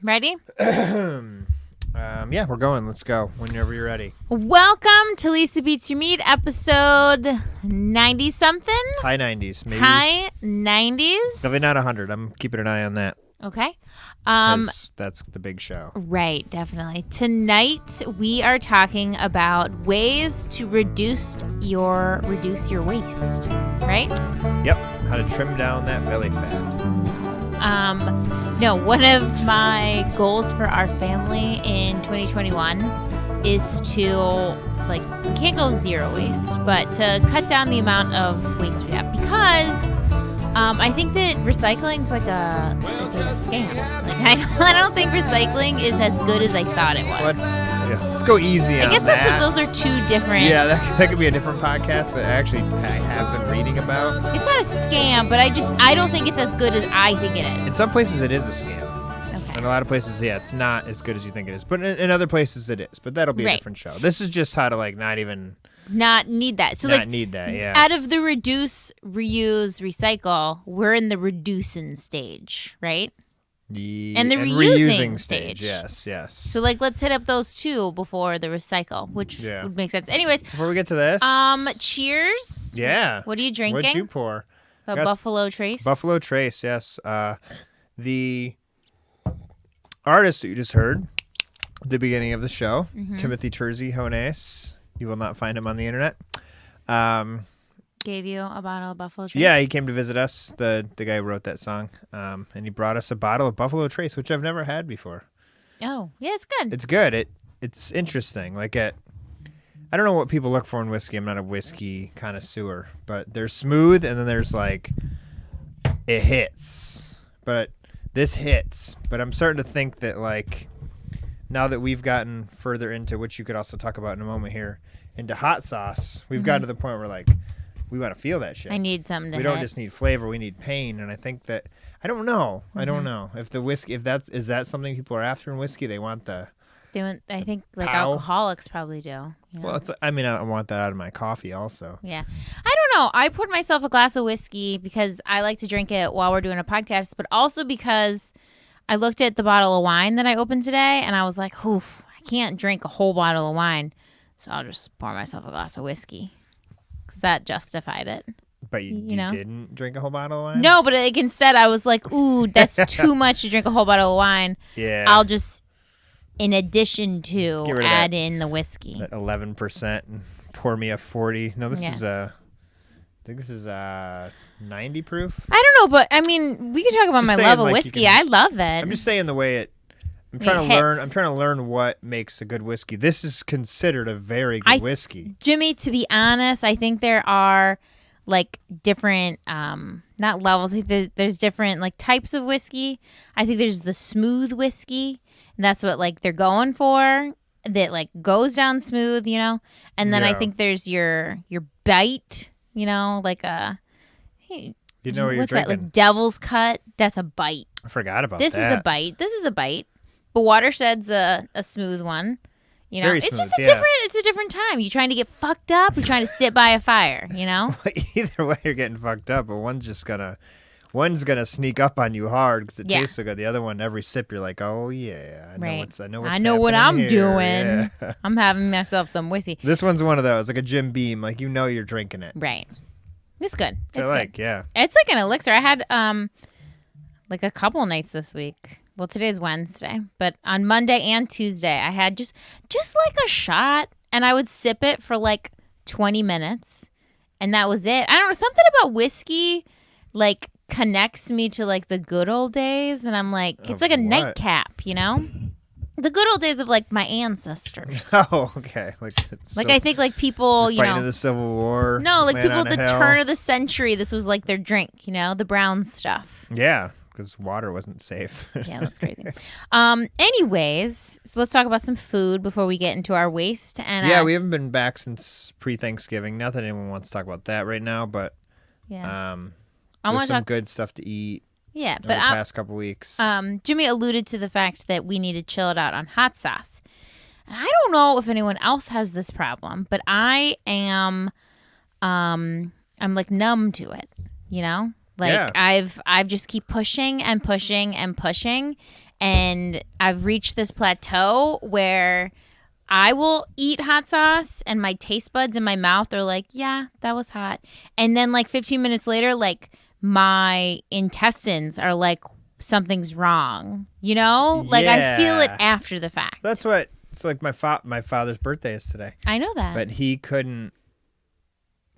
Ready? Yeah, we're going. Let's go whenever you're ready. Welcome to Lisa Beats Your Meat, episode 90-something. High 90s, maybe. High 90s. Maybe not 100. I'm keeping an eye on that. Okay. Because that's the big show. Right, definitely. Tonight, we are talking about ways to reduce your waste, right? Yep. How to trim down that belly fat. No, one of my goals for our family in 2021 is to, we can't go zero waste, but to cut down the amount of waste we have, because I think that recycling is like a scam. I don't think recycling is as good as I thought it was. Let's go easy on I guess that. those are two different. Yeah, that could be a different podcast, but actually I have been reading about. It's not a scam, but I don't think it's as good as I think it is. In some places it is a scam. Okay. In a lot of places, yeah, it's not as good as you think it is. But in other places it is. But that'll be a different show. This is just how to not need that. So need that, yeah. Out of the reduce, reuse, recycle, we're in the reducing stage, right? And the reusing stage. Yes. So let's hit up those two before the recycle, which would make sense. Anyways, before we get to this, cheers. Yeah. What are you drinking? What'd you pour? The Buffalo Trace. Buffalo Trace, yes. The artist that you just heard at the beginning of the show, Timothy Terzi Jones. You will not find him on the internet. Gave you a bottle of Buffalo Trace? Yeah, he came to visit us, the guy who wrote that song. And he brought us a bottle of Buffalo Trace, which I've never had before. Oh, yeah, it's good. It's good. It's interesting. I don't know what people look for in whiskey. I'm not a whiskey connoisseur. But they're smooth, and then there's it hits. But this hits. But I'm starting to think that, now that we've gotten further into, which you could also talk about in a moment here, into hot sauce, we've gotten to the point where, we want to feel that shit. I need something to We don't just need flavor, we need pain. And I think that, I don't know. I don't know. If the whiskey, is that something people are after in whiskey? They want the... I think alcoholics probably do. You know? Well, I want that out of my coffee also. Yeah. I don't know. I poured myself a glass of whiskey because I like to drink it while we're doing a podcast, but also because I looked at the bottle of wine that I opened today and I was like, oof, I can't drink a whole bottle of wine. So I'll just pour myself a glass of whiskey because that justified it. But you didn't drink a whole bottle of wine? No, but instead I was like, ooh, that's too much to drink a whole bottle of wine. Yeah. I'll just, in addition to, add in the whiskey. That 11% and pour me a 40. No, this is I think this is 90 proof. I don't know, but we can talk about my love of whiskey. I love it. I'm just saying the way I'm trying to learn what makes a good whiskey. This is considered a very good whiskey. Jimmy, to be honest, I think there are different not levels. I think there's different types of whiskey. I think there's the smooth whiskey, and that's what they're going for. That goes down smooth, And then I think there's your bite, You know what you're drinking? That Devil's Cut. That's a bite. I forgot about this. This is a bite. But Watershed's a smooth one. Very it's smooth, just it's a different time. You trying to get fucked up? You're trying to sit by a fire, Either way, you're getting fucked up, but one's gonna sneak up on you hard because it tastes so good. The other one, every sip, you're like, oh yeah, I know what I'm here. Doing. Yeah. I'm having myself some whiskey. This one's one of those, like a Jim Beam, you're drinking it. Right. It's good. It's good. Yeah. It's like an elixir. I had a couple nights this week. Well, today's Wednesday, but on Monday and Tuesday, I had just a shot, and I would sip it for 20 minutes, and that was it. I don't know, something about whiskey, connects me to the good old days, and I'm like, it's like a nightcap, The good old days of my ancestors. Oh, okay. I think people, fighting in the Civil War. No, people at the turn of the century. This was their drink, the brown stuff. Yeah. Because water wasn't safe. Yeah, that's crazy. Anyways, so let's talk about some food before we get into our waste. And we haven't been back since pre-Thanksgiving. Not that anyone wants to talk about that right now, but there's some good stuff to eat. Yeah, but the past couple weeks. Jimmy alluded to the fact that we need to chill it out on hot sauce. And I don't know if anyone else has this problem, but I am, I'm numb to it. I've just keep pushing and pushing and pushing, And I've reached this plateau where I will eat hot sauce and my taste buds in my mouth are like, yeah, that was hot. And then like 15 minutes later, like my intestines are like, something's wrong, you know? Like I feel it after the fact. That's what it's like. My father's birthday is today. I know that. But he couldn't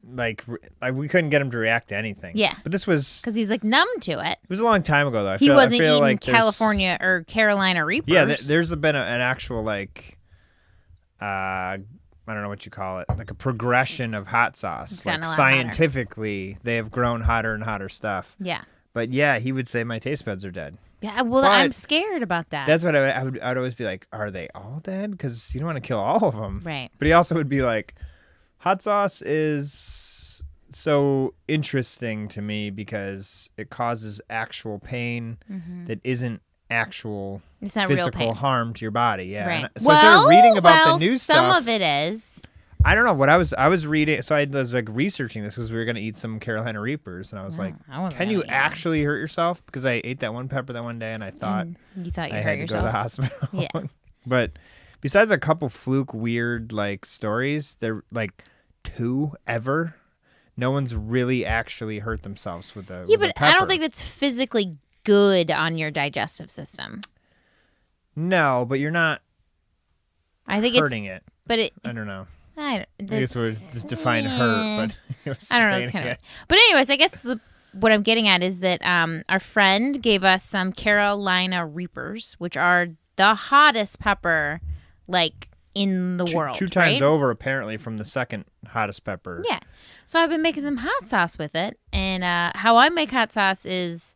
like we couldn't get him to react to anything. Yeah. But this was because he's like numb to it. It was a long time ago though. He wasn't eating like California or Carolina Reapers. Yeah, there's been an actual like I don't know what you call it, like a progression of hot sauce. It's like scientifically, they have grown hotter and hotter stuff. Yeah. But yeah, he would say my taste buds are dead. Yeah, well, but I'm scared about that. That's what I'd always be like, are they all dead? Because you don't want to kill all of them. Right. But he also would be like, hot sauce is so interesting to me because it causes actual pain that isn't actual physical harm to your body. Yeah. Right. So I started reading about the new stuff. Some of it is. I don't know what I was reading. So I was like researching this because we were going to eat some Carolina Reapers, and I was like, "Can you actually hurt yourself?" Because I ate that one pepper that one day, and I thought you thought you I hurt had to yourself. go to the hospital. Yeah. But besides a couple fluke weird like stories, they're like 2 ever. No one's really actually hurt themselves with the but I don't think that's physically good on your digestive system. No, but you're not. I think hurting it. But I don't know. I guess we're just define hurt, but I don't know. It's kind of. But anyways, I guess what I'm getting at is that our friend gave us some Carolina Reapers, which are the hottest pepper, like in the world. 2 times over, apparently, from the second hottest pepper. Yeah. So I've been making some hot sauce with it, and how I make hot sauce is.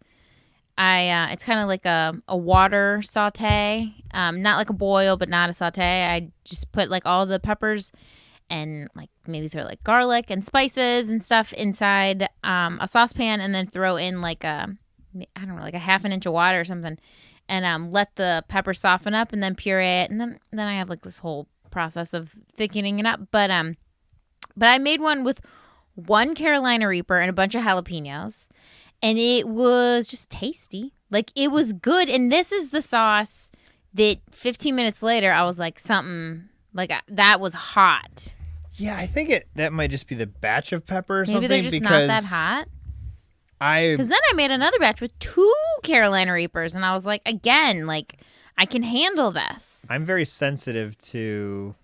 It's kind of like a water saute, not like a boil, but not a saute. I just put like all the peppers and like maybe throw like garlic and spices and stuff inside a saucepan, and then throw in like I don't know, like a half an inch of water or something, and let the pepper soften up, and then puree it, and then I have like this whole process of thickening it up. But I made one with 1 Carolina Reaper and a bunch of jalapenos. And it was just tasty. Like, it was good. And this is the sauce that 15 minutes later, I was like, something, like, that was hot. Yeah, I think that might just be the batch of pepper or something. Maybe they're just not that hot. Because then I made another batch with 2 Carolina Reapers. And I was like, again, like, I can handle this. I'm very sensitive to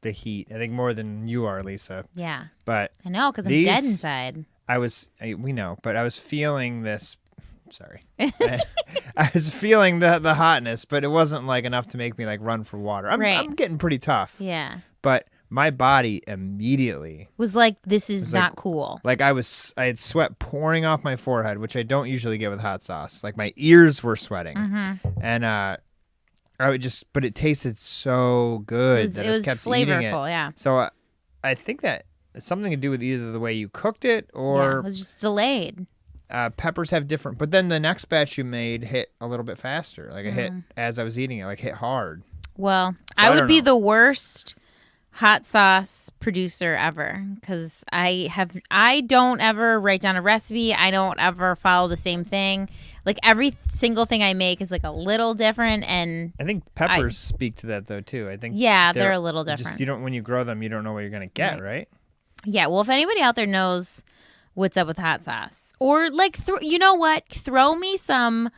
the heat. I think more than you are, Lisa. Yeah. But I know, because I'm dead inside. We know, but I was feeling this. Sorry, I was feeling the hotness, but it wasn't like enough to make me like run for water. I'm getting pretty tough. Yeah. But my body immediately was like, "This is not cool." Like I had sweat pouring off my forehead, which I don't usually get with hot sauce. Like my ears were sweating, and I would but it tasted so good that I just kept eating it. Flavorful, yeah. So I think that. It's something to do with either the way you cooked it or... it was just delayed. Peppers have different... But then the next batch you made hit a little bit faster. Like it hit as I was eating it, like hit hard. Well, I would be the worst hot sauce producer ever because I don't ever write down a recipe. I don't ever follow the same thing. Like every single thing I make is like a little different, and I think peppers speak to that though too. I think they're a little different. Just when you grow them, you don't know what you're gonna get, right? Yeah, well, if anybody out there knows what's up with hot sauce, or like, you know what, throw me some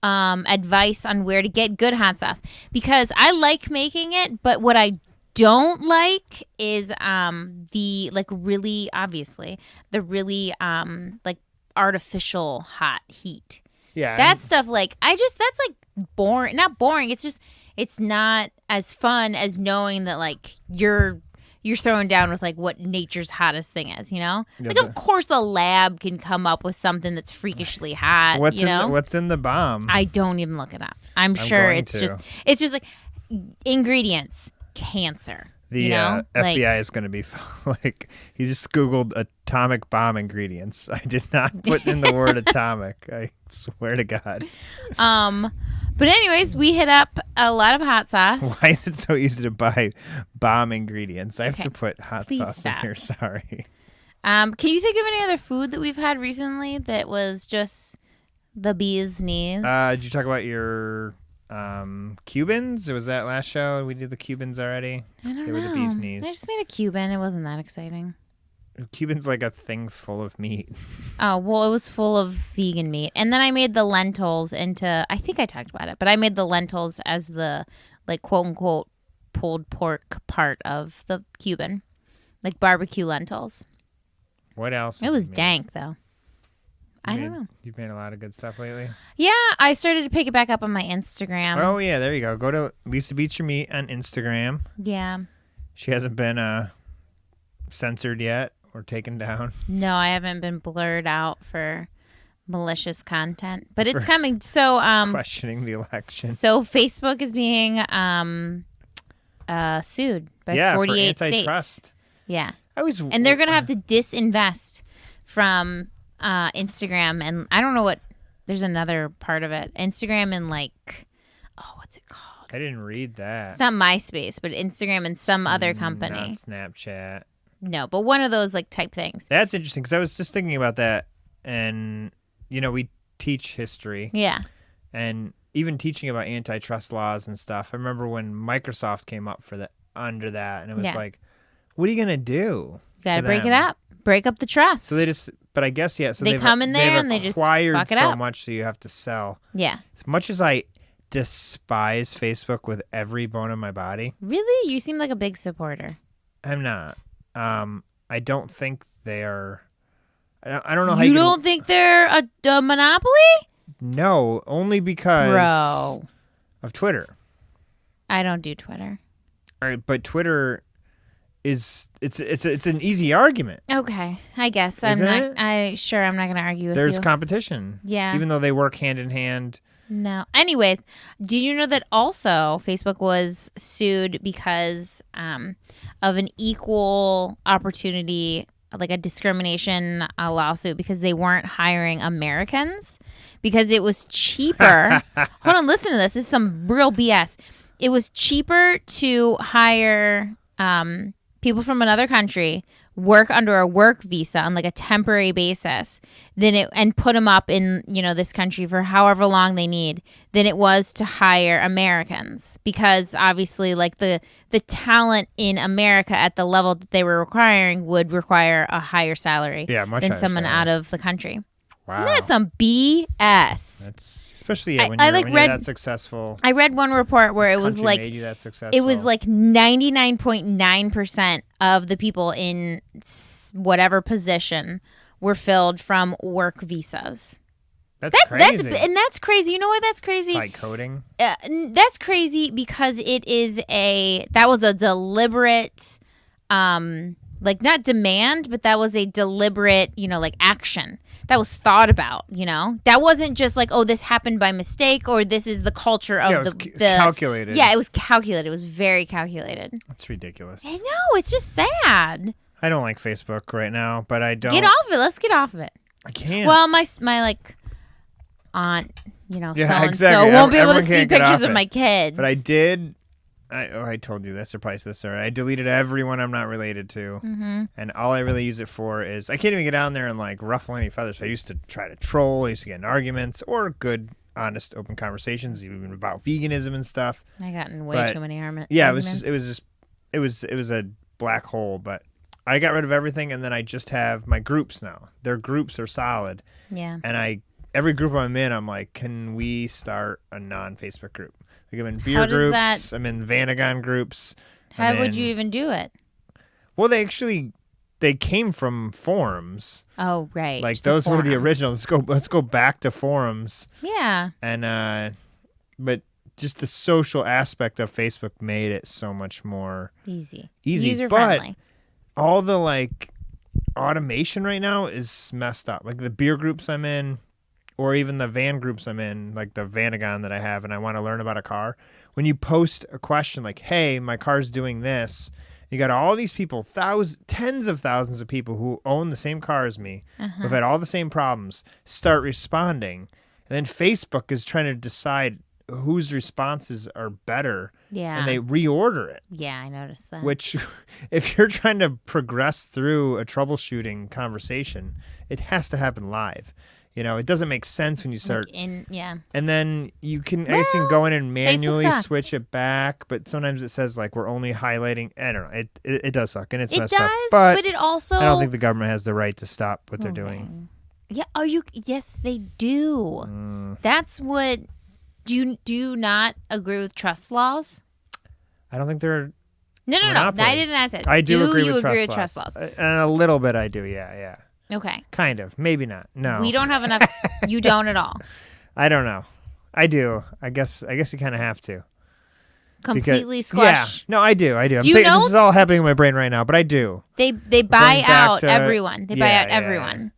advice on where to get good hot sauce, because I like making it, but what I don't like is the like really obviously the really like artificial hot heat. Yeah, that stuff like that's like boring. Not boring. It's just it's not as fun as knowing that like you're throwing down with like what nature's hottest thing is, you know? Yeah, like of course a lab can come up with something that's freakishly hot. What's what's in the bomb? I don't even look it up. I'm sure it's just like ingredients, cancer. The FBI is going to be like, he just Googled atomic bomb ingredients. I did not put in the word atomic. I swear to God. But anyways, we hit up a lot of hot sauce. Why is it so easy to buy bomb ingredients? I have to put hot sauce in here. Sorry. Can you think of any other food that we've had recently that was just the bee's knees? Did you talk about your Cubans. Was that last show? We did the Cubans already. I don't They know. were the bee's knees. I just made a Cuban. It wasn't that exciting. Cuban's like a thing full of meat. Oh, well, it was full of vegan meat. And then I made the lentils into, I think I talked about it, but I made the lentils as the, like, quote unquote, pulled pork part of the Cuban. Like barbecue lentils. What else? It was dank, though. I don't know. You've made a lot of good stuff lately. Yeah, I started to pick it back up on my Instagram. Oh, yeah, there you go. Go to Lisa Beats Your Meat on Instagram. Yeah. She hasn't been censored yet or taken down. No, I haven't been blurred out for malicious content, but it's coming. So, questioning the election. So Facebook is being sued by 48 for antitrust. states. Yeah. And they're going to have to disinvest from Instagram, and I don't know what, there's another part of it. Instagram and what's it called? I didn't read that. It's not MySpace, but Instagram and some other company. Not Snapchat. No, but one of those type things. That's interesting because I was just thinking about that, and we teach history. Yeah. And even teaching about antitrust laws and stuff. I remember when Microsoft came up under that, and it was like, what are you gonna do? You got to break it up. Break up the trust. So they just, but I guess, yeah. So they come in there and they just acquired fuck it so up. much, so you have to sell. Yeah. As much as I despise Facebook with every bone in my body. Really? You seem like a big supporter. I'm not. I don't think they are. I don't know how you you don't think they're a monopoly? No, only because of Twitter. I don't do Twitter. All right, but Twitter it's an easy argument. Okay, I guess Isn't I'm it? not. I'm not going to argue with you. There's competition. Yeah. Even though they work hand in hand. No. Anyways, did you know that also Facebook was sued because of an equal opportunity, like a discrimination lawsuit, because they weren't hiring Americans because it was cheaper. Hold on, listen to this. This is some real BS. It was cheaper to hire people from another country, work under a work visa on a temporary basis, and put them up in this country for however long they need, than it was to hire Americans, because obviously the talent in America at the level that they were requiring would require a higher salary much than higher someone salary. out of the country. Wow. Isn't that some BS? That's especially when you're that successful. I read one report where it was made you that successful. it was 99.9% of the people in whatever position were filled from work visas. That's crazy. That's crazy. You know why that's crazy? Like coding. That's crazy because that was a deliberate, not demand, but that was a deliberate, action that was thought about. That wasn't just this happened by mistake, or this is the culture of the calculated. Yeah, it was calculated. It was very calculated. That's ridiculous. I know, it's just sad. I don't like Facebook right now, but I don't. Get off it. Let's get off of it. I can't. Well, my aunt, exactly. so won't be able to Everyone see can't get pictures off of it. my kids. But I did. I told you this or probably this already. I deleted everyone I'm not related to, and all I really use it for is I can't even get down there and ruffle any feathers. I used to try to troll. I used to get in arguments or good, honest, open conversations, even about veganism and stuff. I got in way too many arguments. Yeah, it was a black hole. But I got rid of everything, and then I just have my groups now. Their groups are solid. Yeah. And every group I'm in, I'm like, can we start a non-Facebook group? I'm in beer groups. I'm in Vanagon groups. How would you even do it? Well, they came from forums. Oh, right. Those were the originals. Let's go back to forums. Yeah. And but just the social aspect of Facebook made it so much more easy, user friendly. But all the automation right now is messed up. The beer groups I'm in, or even the van groups I'm in, the Vanagon that I have, and I want to learn about a car. When you post a question hey, my car's doing this, you got all these people, tens of thousands of people who own the same car as me, who've had all the same problems, start responding. And then Facebook is trying to decide whose responses are better. Yeah. And they reorder it. Yeah, I noticed that. Which, if you're trying to progress through a troubleshooting conversation, it has to happen live. It doesn't make sense when you start. Yeah. And then you can go in and manually sucks. switch it back, but sometimes it says like we're only highlighting. I don't know. It does suck and it's messed up. But it also. I don't think the government has the right to stop what they're doing. Yeah. Yes, they do. That's what. Do you not agree with trust laws? I don't think they're. No. I didn't ask it. I do agree with trust laws. And a little bit I do. Yeah. Okay. Kind of. Maybe not. No. We don't have enough. You don't at all. I don't know. I do. I guess you kind of have to. Completely squash. Yeah. No, I do. I'm you know this is all happening in my brain right now, but I do. They buy out everyone. They buy out everyone.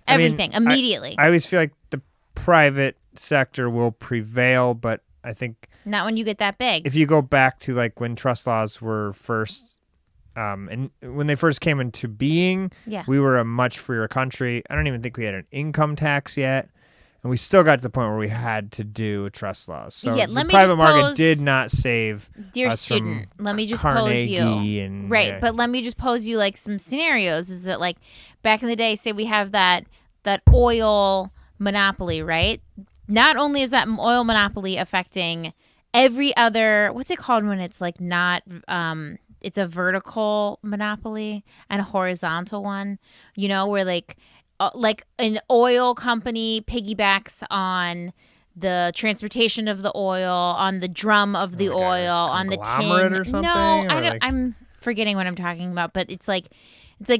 Yeah. Everything immediately. I always feel like the private sector will prevail, but I think not when you get that big. If you go back to like when trust laws were first and when they first came into being, we were a much freer country. I don't even think we had an income tax yet. And we still got to the point where we had to do trust laws. So the private market did not save dear us student, from let me just Carnegie pose you. And, right, but let me just pose you like some scenarios. Is that like back in the day, say we have that oil monopoly, right? Not only is that oil monopoly affecting every other, what's it called when it's like not, it's a vertical monopoly and a horizontal one, where like an oil company piggybacks on the transportation of the oil, on the drum of the oil, on the tin. Or something? No, I don't. I'm forgetting what I'm talking about, but it's like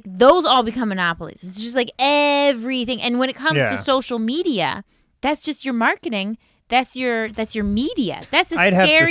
those all become monopolies. It's just like everything. And when it comes to social media, that's just your marketing. That's your media. That's a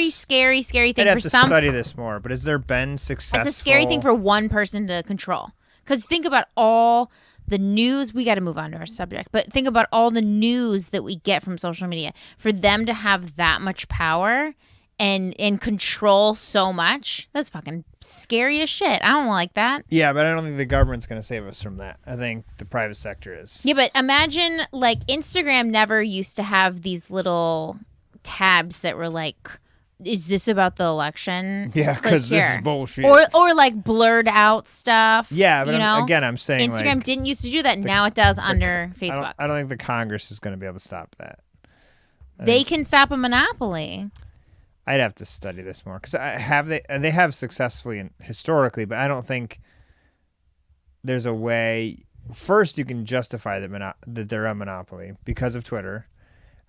scary thing I'd have for to some. Study this more, but has there been successful? It's a scary thing for one person to control. Because think about all the news. We got to move on to our subject, but think about all the news that we get from social media. For them to have that much power and control so much, that's fucking scary as shit. I don't like that. Yeah, but I don't think the government's going to save us from that. I think the private sector is. Yeah, but imagine like Instagram never used to have these little tabs that were like, is this about the election? Yeah, because this is bullshit. Or like blurred out stuff. Yeah, but again, I'm saying Instagram didn't used to do that. Now it does under Facebook. I don't think the Congress is going to be able to stop that. They can stop a monopoly. I'd have to study this more because they have successfully and historically, but I don't think there's a way. First, you can justify that they're a monopoly because of Twitter,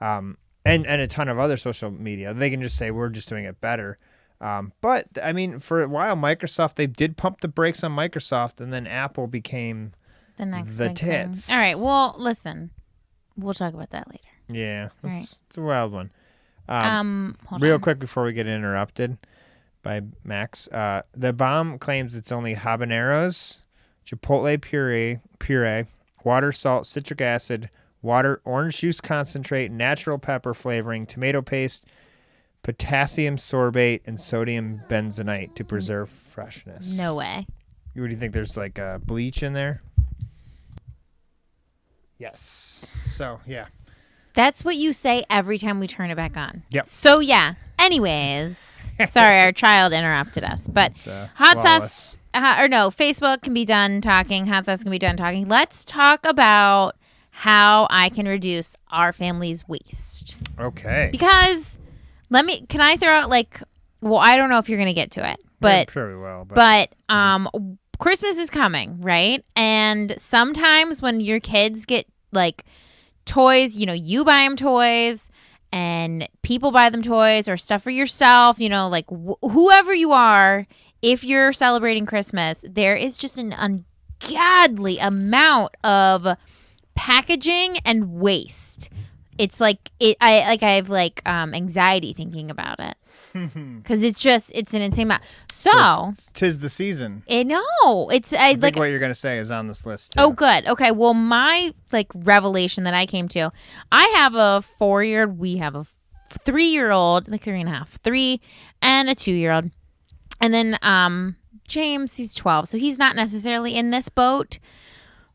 and a ton of other social media. They can just say we're just doing it better. But I mean, for a while, Microsoft, they did pump the brakes on Microsoft, and then Apple became the next the big tits. Thing. All right. Well, listen, we'll talk about that later. Yeah, it's a wild one. Real quick before we get interrupted by Max, the bomb claims it's only habaneros, chipotle puree, water, salt, citric acid, water, orange juice concentrate, natural pepper flavoring, tomato paste, potassium sorbate, and sodium benzoate to preserve freshness. No way. What do you think? There's like bleach in there? Yes. So, yeah. That's what you say every time we turn it back on. Yep. So, yeah. Anyways, sorry, our child interrupted us. But hot sauce, Facebook can be done talking. Hot sauce can be done talking. Let's talk about how I can reduce our family's waste. Okay. Because can I throw out I don't know if you're going to get to it, but I'm sure we will. But Christmas is coming, right? And sometimes when your kids get toys, you buy them toys and people buy them toys or stuff for yourself, whoever you are, if you're celebrating Christmas, there is just an ungodly amount of packaging and waste. It's I have anxiety thinking about it. Because it's an insane amount. So tis the season. I think what you're gonna say is on this list too. Oh, good. Okay. Well, my revelation that I came to, I have a 4-year-old. We have a 3-year-old, 3.5, 3, and a 2-year-old, and then James, he's 12, so he's not necessarily in this boat.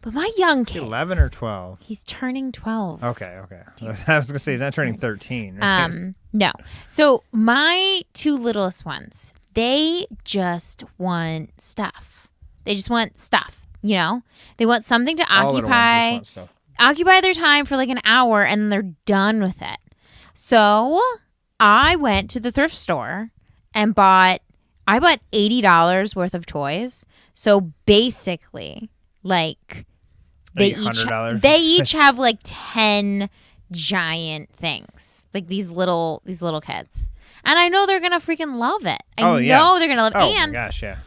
But my young kid, 11 or 12? He's turning 12. Okay. I was gonna say he's not turning 13. Right? No. So my 2 littlest ones, they just want stuff. They just want stuff. They want something to All occupy. little ones just want stuff. occupy their time for like an hour and then they're done with it. So I went to the thrift store and I bought $80 worth of toys. So basically, like they $800. each have like 10 giant things, like these little kids. And I know they're gonna freaking love it. I know they're gonna love it. Oh and my gosh, yeah.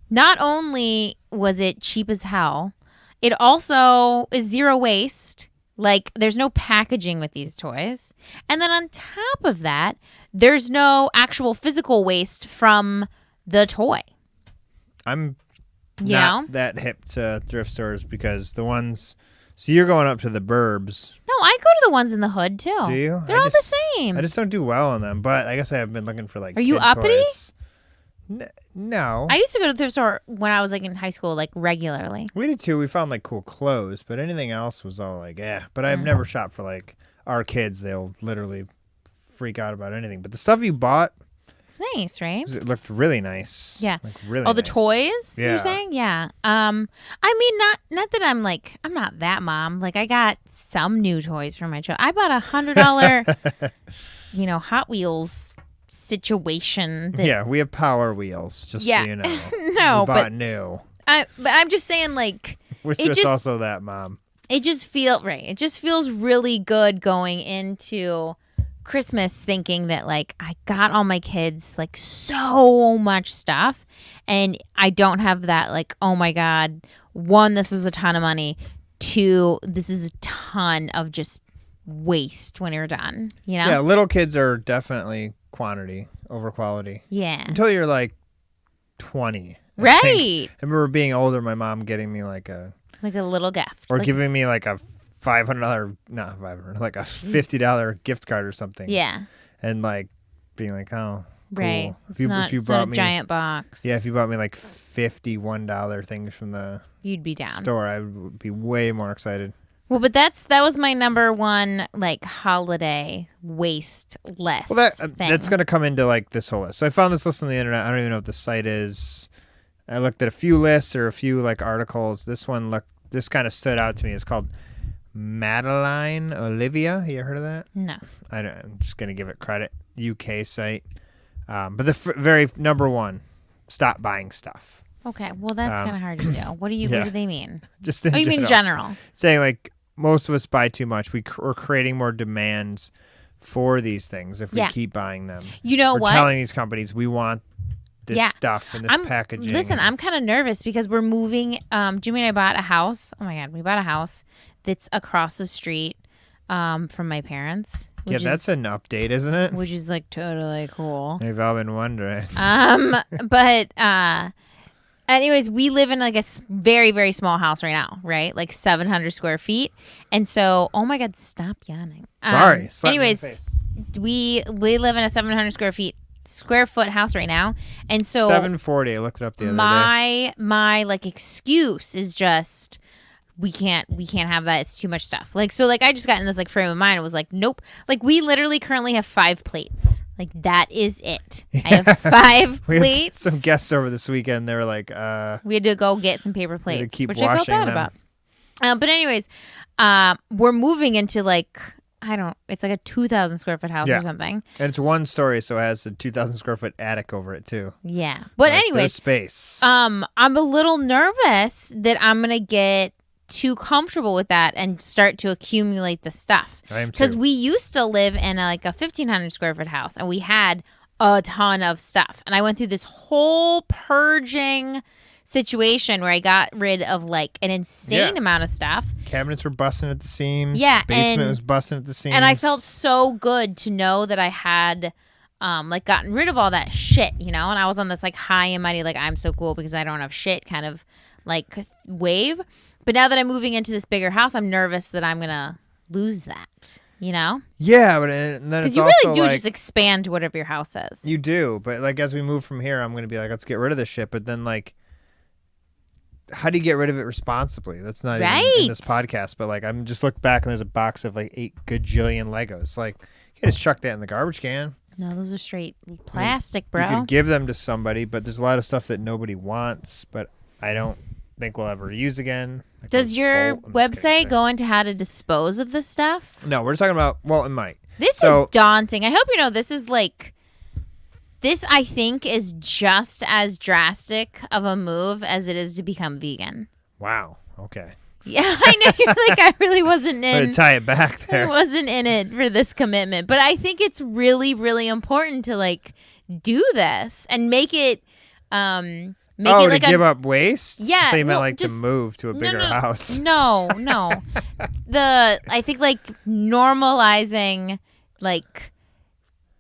not only was it cheap as hell, it also is zero waste. Like, there's no packaging with these toys. And then on top of that, there's no actual physical waste from the toy. I'm not that hip to thrift stores because the ones... So you're going up to the burbs. No, I go to the ones in the hood, too. Do you? They're all the same. I just don't do well on them, but I guess I have been looking for, like, Are you kid uppity? toys. No. I used to go to the thrift store when I was, like, in high school, like, regularly. We did, too. We found, like, cool clothes, but anything else was all, like, But I've never shopped for, like, our kids. They'll literally freak out about anything. But the stuff you bought... It's nice, right? It looked really nice. Yeah. Like, really Oh, the nice. toys, Yeah. you're saying? Yeah. I mean, not that I'm not that mom. Like, I got some new toys for my child. I bought $100, Hot Wheels situation. Yeah, we have Power Wheels, just so you know. No, we bought new. but I'm just saying, like, Which it was just, also that, Mom. It just feels really good going into Christmas thinking that, like, I got all my kids, like, so much stuff, and I don't have that, like, oh my God, 1, this was a ton of money, 2, this is a ton of just waste when you're done, Yeah, little kids are definitely quantity over quality. Yeah. Until you're, like, 20. Right. I remember being older, my mom getting me, like a little gift. Or giving me, like, a $500, not $500, like a $50 gift card or something. Yeah. And, like, being like, oh, cool. Right. It's not a giant box. Yeah, if you bought me, like, $51 things from the you'd be down. store, I would be way more excited. Well, but that was my number one, like, holiday waste less. Well, that's going to come into, like, this whole list. So I found this list on the internet. I don't even know what the site is. I looked at a few lists or a few, like, articles. This kind of stood out to me. It's called Madeline Olivia. You heard of that? No. I'm just going to give it credit. UK site. But the very number one, stop buying stuff. Okay. Well, that's kind of hard to do. What do they mean? Just you mean general? Saying, like, most of us buy too much. We're creating more demands for these things if we keep buying them. You know we're what? Telling these companies we want this stuff and this packaging. Listen, I'm kind of nervous because we're moving. Jimmy and I bought a house. Oh my God, we bought a house that's across the street from my parents. Yeah, that's an update, isn't it? Which is, like, totally cool. They've all been wondering. But anyways, we live in, like, a very, very small house right now, right? Like 700 square feet. And so, oh my God, stop yawning. Sorry. Anyways, we live in a 700 square foot house right now, and so 740. I looked it up the other day. My like excuse is just we can't have that. It's too much stuff. Like, so, like, I just got in this, like, frame of mind. It was like, nope. Like, we literally currently have 5 plates. Like, that is it. I have 5 we plates. Had some guests over this weekend. They were like, we had to go get some paper plates, keep which I felt bad about. But anyways, we're moving into, like, it's like a 2,000 square foot house or something. And it's 1 story, so it has a 2,000 square foot attic over it too. Yeah. But like, anyways, space. I'm a little nervous that I'm going to get too comfortable with that and start to accumulate the stuff. I am too. Because we used to live in a 1,500 square foot house, and we had a ton of stuff. And I went through this whole purging situation where I got rid of, like, an insane amount of stuff. Cabinets were busting at the seams. Yeah, basement was busting at the seams. And I felt so good to know that I had like, gotten rid of all that shit, And I was on this, like, high and mighty, like, I'm so cool because I don't have shit kind of, like, wave. But now that I'm moving into this bigger house, I'm nervous that I'm gonna lose that. Yeah, but then it's you also really do like, just expand to whatever your house is. You do, but, like, as we move from here, I'm gonna be like, let's get rid of this shit. But then, like, how do you get rid of it responsibly? That's not even in this podcast. But, like, I'm just look back and there's a box of, like, 8 gajillion Legos. Like, you can just chuck that in the garbage can. No, those are straight plastic, bro. You could give them to somebody, but there's a lot of stuff that nobody wants. But I don't think we'll ever use again. Like Does your I'm just kidding, website sorry. go into how to dispose of this stuff? No, we're just talking about. Well, it might. This is daunting. I hope you know this is like. This, I think, is just as drastic of a move as it is to become vegan. Wow. Okay. Yeah, I know. You're like, I really wasn't Way in. to tie it back I there. wasn't in it for this commitment. But I think it's really, really important to, like, do this and make it To give up waste? Yeah, I thought you meant well, like just- to move to a bigger house. No. I think, like, normalizing, like,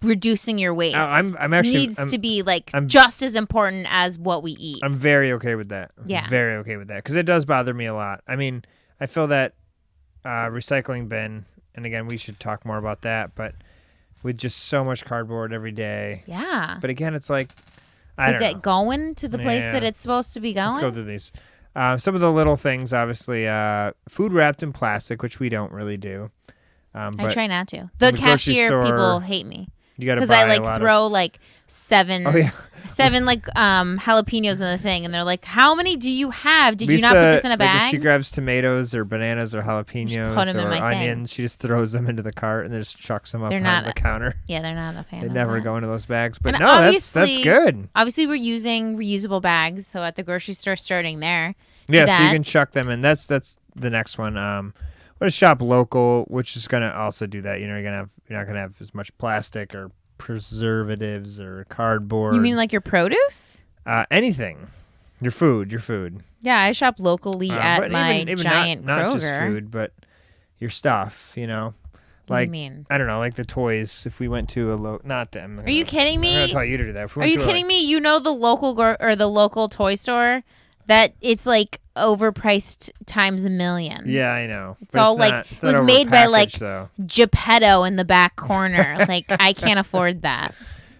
reducing your waste I'm actually needs to be like just as important as what we eat. I'm very okay with that. Yeah. Very okay with that because it does bother me a lot. I mean, I feel that recycling bin, and again, we should talk more about that, but with just so much cardboard every day. Yeah. But again, it's like, I don't know. Is it going to the place that it's supposed to be going? Let's go through these. Some of the little things, obviously, food wrapped in plastic, which we don't really do. I But try not to. The grocery cashier store, people hate me. you got to Because buy I like a lot throw like seven like jalapenos in the thing, and they're like, "How many do you have? Did you not put this in a Like bag?" if she grabs tomatoes or bananas or jalapenos put 'em in or my thing. onions, she just throws them into the cart and then just chucks them up They're on not- the counter. Yeah, they're not a fan. They of never that. go into those bags. But And no, that's obviously- good. Obviously, we're using reusable bags, so at the grocery store, starting there. Yeah, so you that. can chuck them in. That's the next one. We're gonna shop local, which is gonna also do that. You know, you're not gonna have as much plastic or preservatives or cardboard. You mean like your produce? Anything? Your food. Yeah, I shop locally at but my even giant not Kroger. just food, but your stuff. You know, What do you like mean? I don't know, like the toys. If we went to a not them. Are you kidding I'm me? gonna tell you to do that. If we Are went you to kidding me? You know the local or the local toy store that it's like overpriced times a million. Yeah, I know. It's But all like not, it was made by like though. Geppetto in the back corner. Like I can't afford that.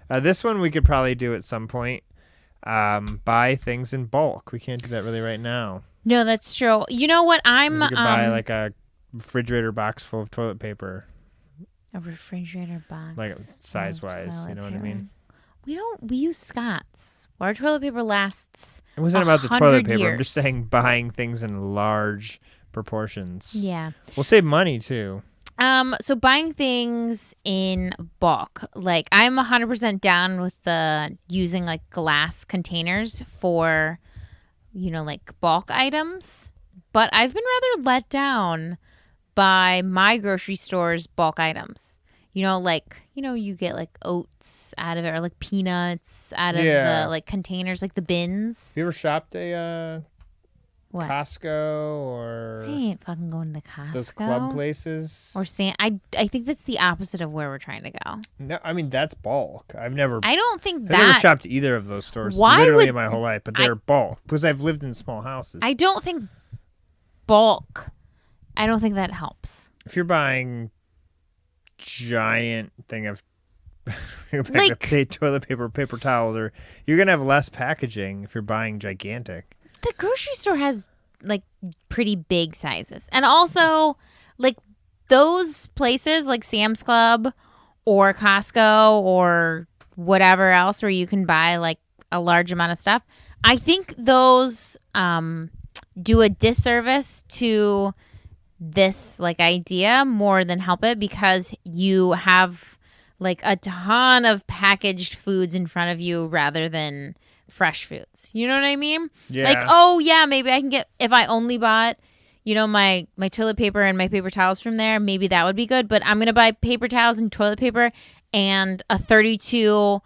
This one we could probably do at some point. Buy things in bulk. We can't do that really right now. No, that's true. You know what? I'm We could buy like a refrigerator box full of toilet paper, a refrigerator box. like full of size wise. toilet You know what I paper. mean? We use Scott's. Our toilet paper lasts. It wasn't about the 100 toilet paper. I'm just years. saying buying things in large proportions. Yeah. We'll save money too. So buying things in bulk, like I'm 100% down with the using like glass containers for, like bulk items. But I've been rather let down by my grocery store's bulk items. You get like oats out of it or like peanuts out of the like containers, like the bins. Have you ever shopped a What? Costco or I ain't fucking going to Costco. those club places? Or I think that's the opposite of where we're trying to go. No, I mean that's bulk. I've never I've never shopped either of those stores literally in my whole life, but they're bulk because I've lived in small houses. I don't think bulk. I don't think that helps. If you're buying giant thing of Like- toilet paper, paper towels, or you're gonna have less packaging if you're buying gigantic. The grocery store has like pretty big sizes, and also like those places like Sam's Club or Costco or whatever else where you can buy like a large amount of stuff. I think those do a disservice to this like idea more than help it because you have like a ton of packaged foods in front of you rather than fresh foods. You know what I mean? Yeah. Like, oh yeah, maybe I can get, if I only bought, my toilet paper and my paper towels from there, maybe that would be good. But I'm going to buy paper towels and toilet paper and a 32,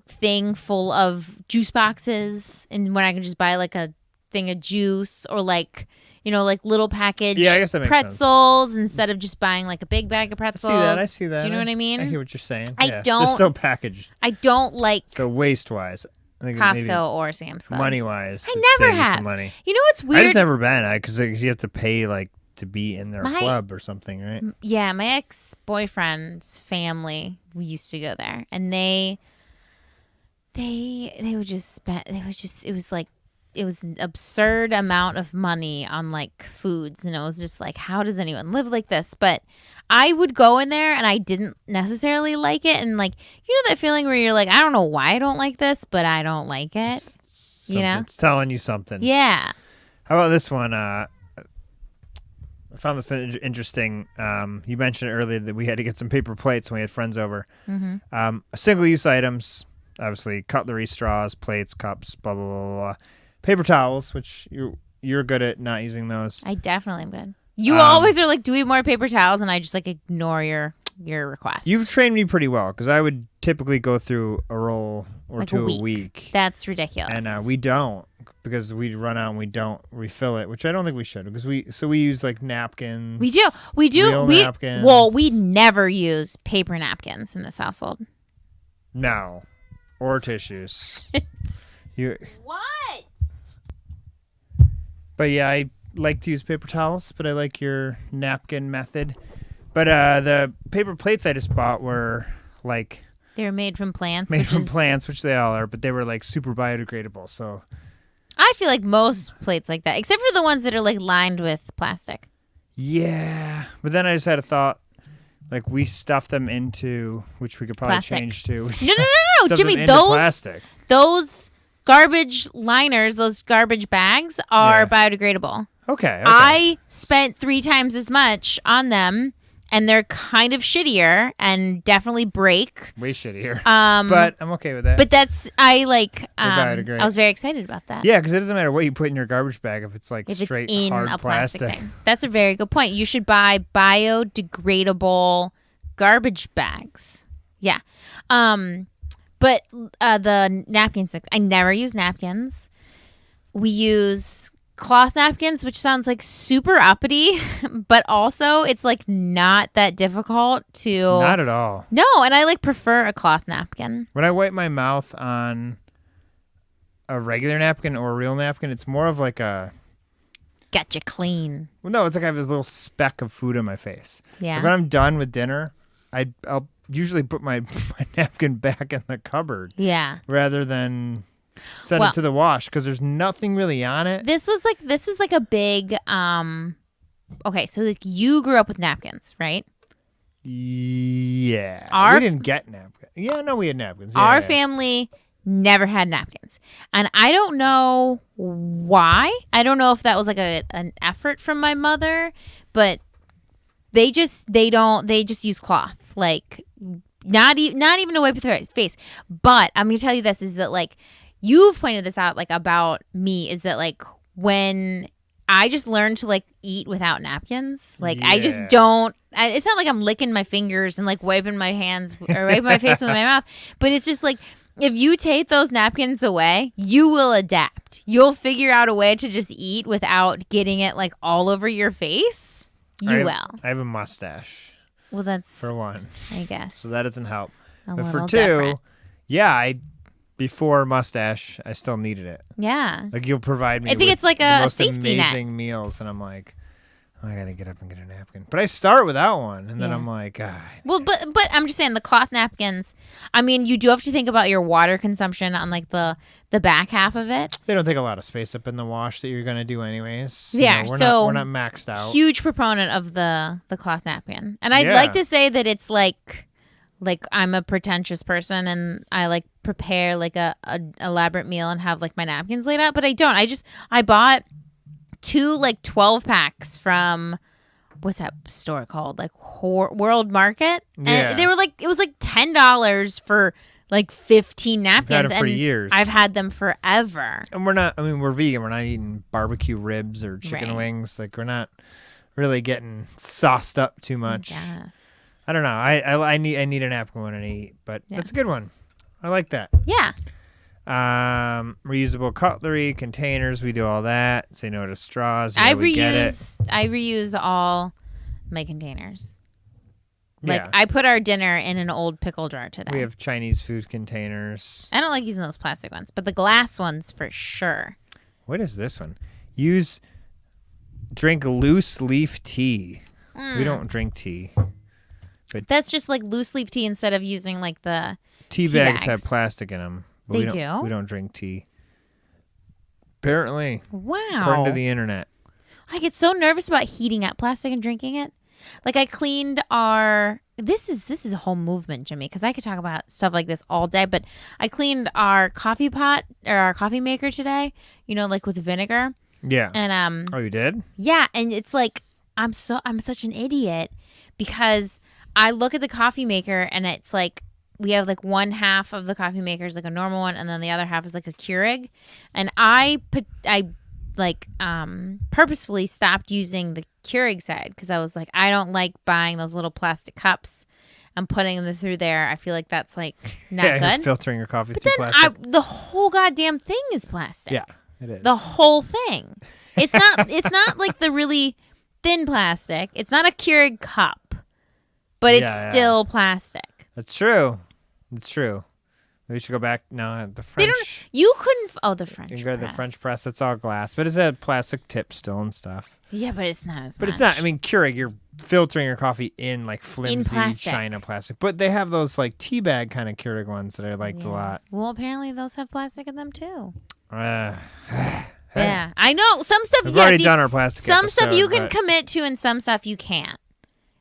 thing full of juice boxes. And when I can just buy like a thing of juice or like, like little packaged Yeah, I guess that makes pretzels instead of just buying like a big bag of pretzels. I see that. Do you know what I mean? I hear what you're saying. I Yeah. don't- They're so packaged. I don't like So waste wise, I think Costco or Sam's Club. money wise, I never have. some money. You know what's weird? I just never been because you have to pay like to be in their My- club or something, right? Yeah, my ex-boyfriend's family, we used to go there, and they would just spend. It was an absurd amount of money on like foods, and it was just like, how does anyone live like this? But I would go in there, and I didn't necessarily like it, and like that feeling where you're like, I don't know why I don't like this, but I don't like it. It's telling you something. Yeah. How about this one? I found this interesting. You mentioned earlier that we had to get some paper plates when we had friends over. Mm-hmm. Single-use items, obviously cutlery, straws, plates, cups, blah, blah, blah, blah. Paper towels, which you're good at not using those. I definitely am good. You always are like, do we have more paper towels? And I just like ignore your request. You've trained me pretty well because I would typically go through a roll or like two a week. That's ridiculous. And we don't because we run out and we don't refill it, which I don't think we should because we use like napkins. We do. Real napkins. Well, we never use paper napkins in this household. No. Or tissues. What? But yeah, I like to use paper towels, but I like your napkin method. But the paper plates I just bought were like... They were made from plants. Plants, which they all are, but they were like super biodegradable, so... I feel like most plates like that, except for the ones that are like lined with plastic. Yeah, but then I just had a thought. Like we stuff them into, which we could probably change to. No, Jimmy, those garbage liners, those garbage bags are biodegradable. Okay. I spent 3 times as much on them, and they're kind of shittier and definitely break. Way shittier. But I'm okay with that. But I biodegrade. was very excited about that. Yeah, because it doesn't matter what you put in your garbage bag if it's like if straight it's in hard a plastic thing. That's a very good point. You should buy biodegradable garbage bags. Yeah. But the napkins, I never use napkins. We use cloth napkins, which sounds like super uppity, but also it's like not that difficult to... It's not at all. No, and I like prefer a cloth napkin. When I wipe my mouth on a regular napkin or a real napkin, it's more of like a... Get you clean. Well, no, it's like I have this little speck of food on my face. Yeah. Like when I'm done with dinner, I'll usually put my napkin back in the cupboard. Yeah. Rather than... Send it to the wash because there's nothing really on it. This is like a big okay, so like you grew up with napkins, right? Yeah. We didn't get napkins. Yeah, no, we had napkins. Our family never had napkins. And I don't know why. I don't know if that was like an effort from my mother, but they just use cloth. Like not even to wipe with their face. But I'm going to tell you this is that like you've pointed this out, like, about me, is that, like, when I just learned to, like, eat without napkins, like, I just don't, it's not like I'm licking my fingers and, like, wiping my hands or wiping my face with my mouth, but it's just, like, if you take those napkins away, you will adapt. You'll figure out a way to just eat without getting it, like, all over your face. You will. I have a mustache. Well, that's... For one. I guess. So that doesn't help. But for two, before mustache, I still needed it. Yeah. Like you'll provide me I think with it's like the a most safety amazing meals, and I'm like, oh, I gotta get up and get a napkin. But I start without one, and then I'm like, well, but I'm just saying the cloth napkins. I mean, you do have to think about your water consumption on like the back half of it. They don't take a lot of space up in the wash that you're gonna do anyways. Yeah, we're not maxed out. Huge proponent of the cloth napkin, and I'd like to say that it's like I'm a pretentious person and I like prepare like a elaborate meal and have like my napkins laid out, but I don't. I bought 2 like 12 packs from what's that store called? Like World Market. And they were like, it was like $10 for like 15 napkins. I've had it for years. I've had them forever. And we're vegan. We're not eating barbecue ribs or chicken wings. Like we're not really getting sauced up too much. Yes. I don't know. I need a napkin when I eat, but that's a good one. I like that. Yeah. Reusable cutlery, containers. We do all that. Say no to straws. I reuse all my containers. Like I put our dinner in an old pickle jar today. We have Chinese food containers. I don't like using those plastic ones, but the glass ones for sure. What is this one? Drink loose leaf tea. We don't drink tea. But that's just like loose leaf tea instead of using like the tea bags have plastic in them. But we don't drink tea. Apparently. Wow. According to the internet. I get so nervous about heating up plastic and drinking it. Like I cleaned our... This is a whole movement, Jimmy, because I could talk about stuff like this all day, but I cleaned our coffee pot or our coffee maker today, like with vinegar. Yeah. And oh, you did? Yeah, and it's like I'm such an idiot because I look at the coffee maker and it's like we have like one half of the coffee maker is like a normal one and then the other half is like a Keurig, and I purposefully stopped using the Keurig side because I was like, I don't like buying those little plastic cups and putting them through there. I feel like that's like not Yeah, good. you're filtering your coffee But through then plastic. the whole goddamn thing is plastic. Yeah, it is. The whole thing. It's not like the really thin plastic. It's not a Keurig cup, but it's still plastic. That's true. It's true. We should go back now. The French. They don't. You couldn't. Oh, the French. You can go to the press. French press. That's all glass, but it's a plastic tip still and stuff. Yeah, but it's not as. But much. it's not. I mean, Keurig, you're filtering your coffee in like flimsy China plastic. But they have those like tea bag kind of Keurig ones that I liked a lot. Well, apparently those have plastic in them too. Yeah, I know some stuff. We've already done our plastic. Some stuff you can but commit to, and some stuff you can't.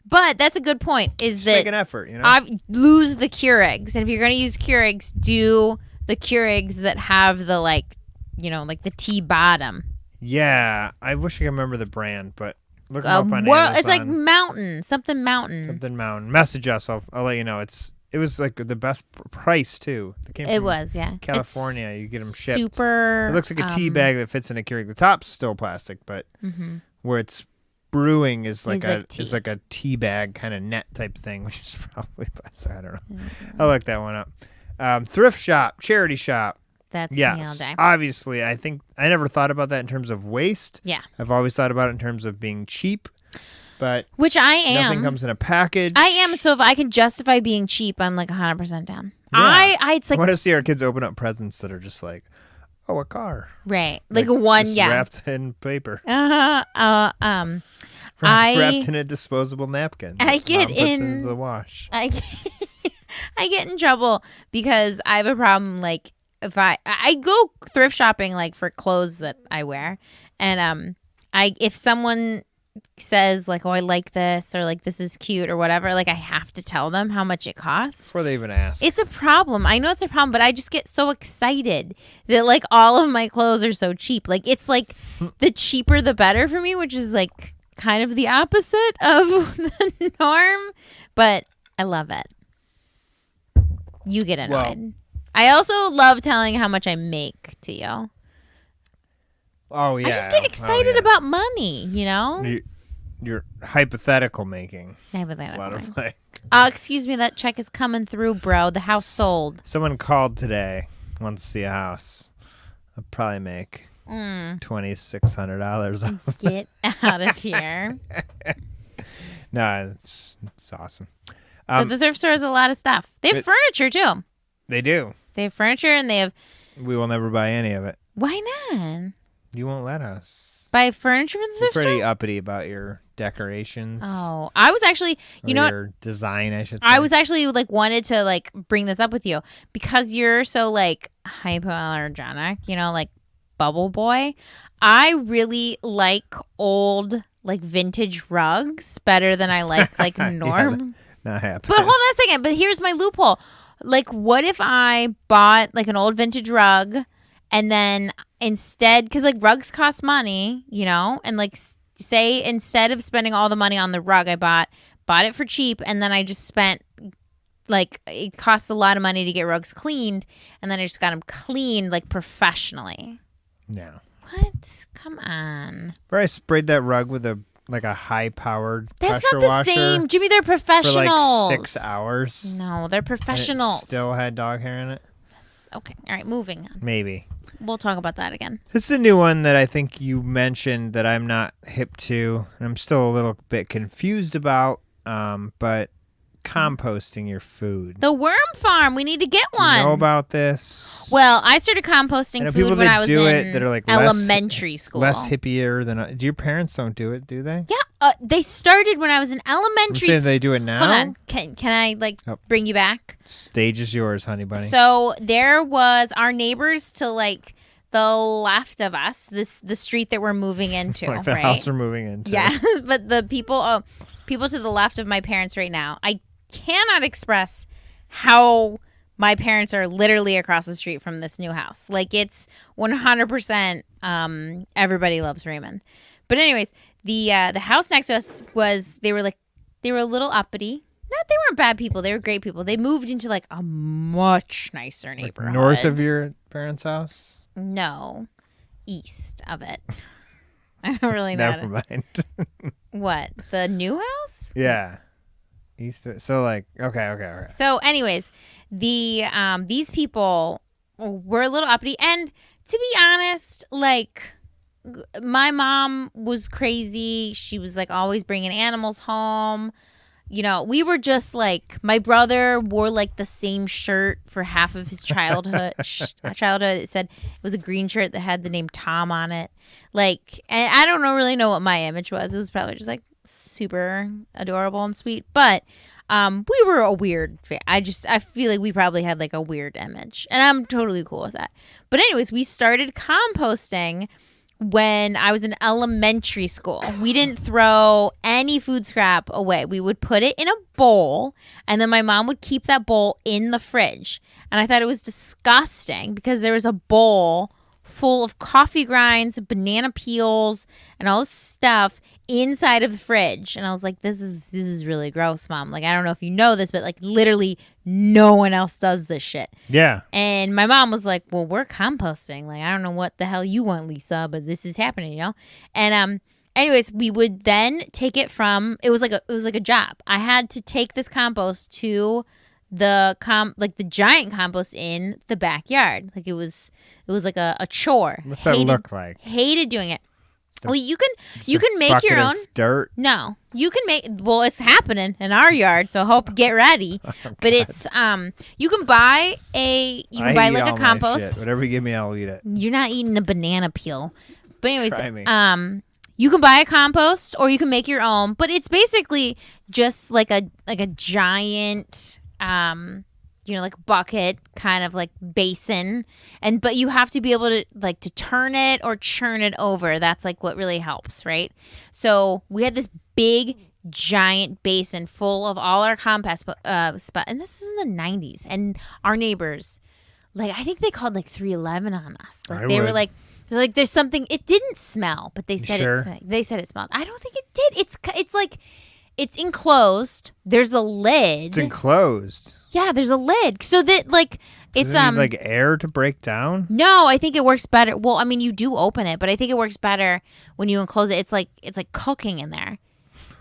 But that's a good point. Is just that make an effort? You know, I lose the Keurigs, and if you're going to use Keurigs, do the Keurigs that have the like the tea bottom. Yeah, I wish I could remember the brand, but look them up on Amazon. It's like something mountain. Message us. I'll let you know. It was like the best price too. It was, yeah. California, you get them shipped. Super. It looks like a tea bag that fits in a Keurig. The top's still plastic, but where it's brewing is like a tea bag kind of net type thing, which is probably best. I don't know. I like that one up. Thrift shop, charity shop. That's yes. nailed it. Obviously, I think I never thought about that in terms of waste. Yeah. I've always thought about it in terms of being cheap. But which I am. Nothing comes in a package. I am. So if I can justify being cheap, I'm like 100% down. Yeah. It's like I want to see our kids open up presents that are just like, oh, a car. Right. Like one, just yeah. wrapped in paper. Wrapped in a disposable napkin. I get Mom puts in the wash. I get in trouble because I have a problem. Like if I go thrift shopping like for clothes that I wear, and if someone says like, oh, I like this, or like this is cute or whatever, like I have to tell them how much it costs before they even ask. It's a problem. I know it's a problem, but I just get so excited that like all of my clothes are so cheap. Like it's like the cheaper the better for me, which is like kind of the opposite of the norm, but I love it. You get annoyed. Well, I also love telling how much I make to you. Oh, yeah. I just get excited about money, you know? You're hypothetical making. Hypothetical. A lot of like. Excuse me, that check is coming through, bro. The house sold. Someone called today, wants to see a house. I'll probably make $2,600. Get out of here. No, it's awesome. But the thrift store has a lot of stuff. They have furniture, too. They do. They have furniture, and they have... We will never buy any of it. Why not? You won't let us. Buy furniture from the thrift store? You're pretty uppity about your decorations. Oh, I was actually... You know your design, I should say. I was actually, like, wanted to, like, bring this up with you. Because you're so, like, hypoallergenic, you know, like, bubble boy. I really like old, like, vintage rugs better than I like norm. Not happening. But hold on a second. But here's my loophole. Like, what if I bought, like, an old vintage rug, and then instead, because, like, rugs cost money, you know, and, like, say instead of spending all the money on the rug I bought it for cheap, and then I just spent, like, it costs a lot of money to get rugs cleaned, and then I just got them cleaned, like, professionally. No. What? Come on. Where I sprayed that rug with a high-powered That's pressure not the washer same. Jimmy, they're professionals. For like 6 hours. No, they're professionals. And it still had dog hair in it. Okay. All right. Moving on. Maybe. We'll talk about that again. This is a new one that I think you mentioned that I'm not hip to, and I'm still a little bit confused about. But composting your food. The worm farm. We need to get one. You know about this? Well, I started composting food when I was in that are like elementary school. Less hippier than. Do your parents don't do it? Do they? Yeah, they started when I was in elementary school. They do it now. Hold on. Can I bring you back? Stage is yours, honey bunny. So there was our neighbors to like the left of us. The street that we're moving into. Like the right? house we're moving into. Yeah, but the people to the left of my parents right now. I cannot express how my parents are literally across the street from this new house. Like it's 100% everybody loves Raymond. But anyways, the house next to us they were a little uppity. Not they weren't bad people. They were great people. They moved into like a much nicer neighborhood. North of your parents' house? No, east of it. I don't really know. Never mind. What? The new house? Yeah. East of, so like okay. So anyways, these people were a little uppity, and to be honest, like my mom was crazy. She was like always bringing animals home. You know, we were just like, my brother wore like the same shirt for half of his childhood. It said it was a green shirt that had the name Tom on it. Like, and I don't really know what my image was. It was probably just like super adorable and sweet. But we were a weird I feel like we probably had like a weird image, and I'm totally cool with that. But anyways, we started composting when I was in elementary school. We didn't throw any food scrap away. We would put it in a bowl, and then my mom would keep that bowl in the fridge. And I thought it was disgusting because there was a bowl full of coffee grinds, banana peels, and all this stuff inside of the fridge. And I was like, this is really gross, Mom. Like, I don't know if you know this, but like literally no one else does this shit. Yeah. And my mom was like, well, we're composting. Like, I don't know what the hell you want, Lisa, but this is happening, you know? And anyways, we would then take it from, it was like a job. I had to take this compost to the giant compost in the backyard. Like it was like a chore. What's that look like? Hated doing it. Well, you can make your own dirt. No, you can make. Well, it's happening in our yard, so get ready. Oh, but it's you can buy like a compost. Whatever you give me, I'll eat it. You're not eating a banana peel. But anyways, Try me. you can buy a compost or you can make your own. But it's basically just like a giant like bucket, kind of like basin, but you have to be able to like to turn it or churn it over. That's like what really helps, right? So we had this big giant basin full of all our compost spot, and this is in the 90s, and our neighbors, like, I think they called like 311 on us. Like they're like there's something. It didn't smell, but they said it smelled. I don't think it did. It's like it's enclosed. There's a lid. It's enclosed. Yeah, there's a lid. So that like it's Does it need, like air to break down? No, I think it works better. Well, I mean, you do open it, but I think it works better when you enclose it. It's like cooking in there.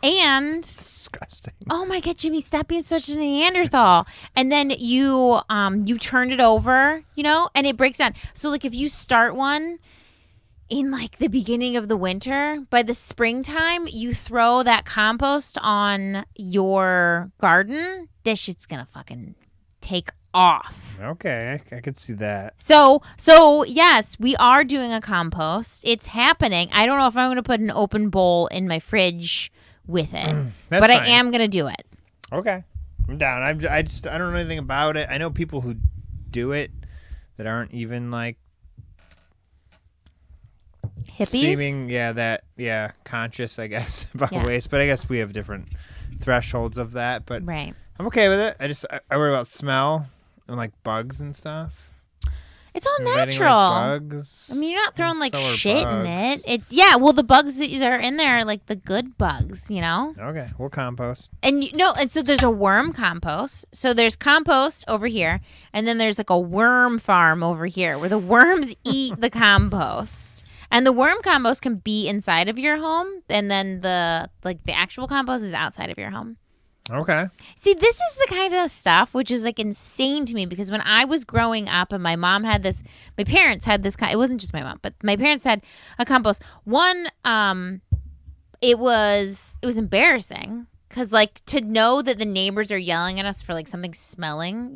And it's disgusting. Oh my God, Jimmy, stop being such a Neanderthal. And then you turn it over, and it breaks down. So like if you start one in like the beginning of the winter, by the springtime, you throw that compost on your garden, this shit's gonna fucking take off. Okay, I could see that. So yes, we are doing a compost. It's happening. I don't know if I'm gonna put an open bowl in my fridge with it, but fine. I am gonna do it. Okay, I'm down. I don't know anything about it. I know people who do it that aren't even like hippies. Conscious, I guess, about waste. But I guess we have different thresholds of that. But right. I'm okay with it. I worry about smell and like bugs and stuff. It's all natural. Like bugs. I mean, you're not throwing like shit bugs. in it. Well, the bugs that are in there are like the good bugs, Okay, we'll compost. And so there's a worm compost. So there's compost over here, and then there's like a worm farm over here where the worms eat the compost. And the worm compost can be inside of your home, and then the actual compost is outside of your home. Okay. See, this is the kind of stuff which is like insane to me, because when I was growing up and my parents had this it wasn't just my mom, but my parents had a compost. One, it was embarrassing because like to know that the neighbors are yelling at us for like something smelling,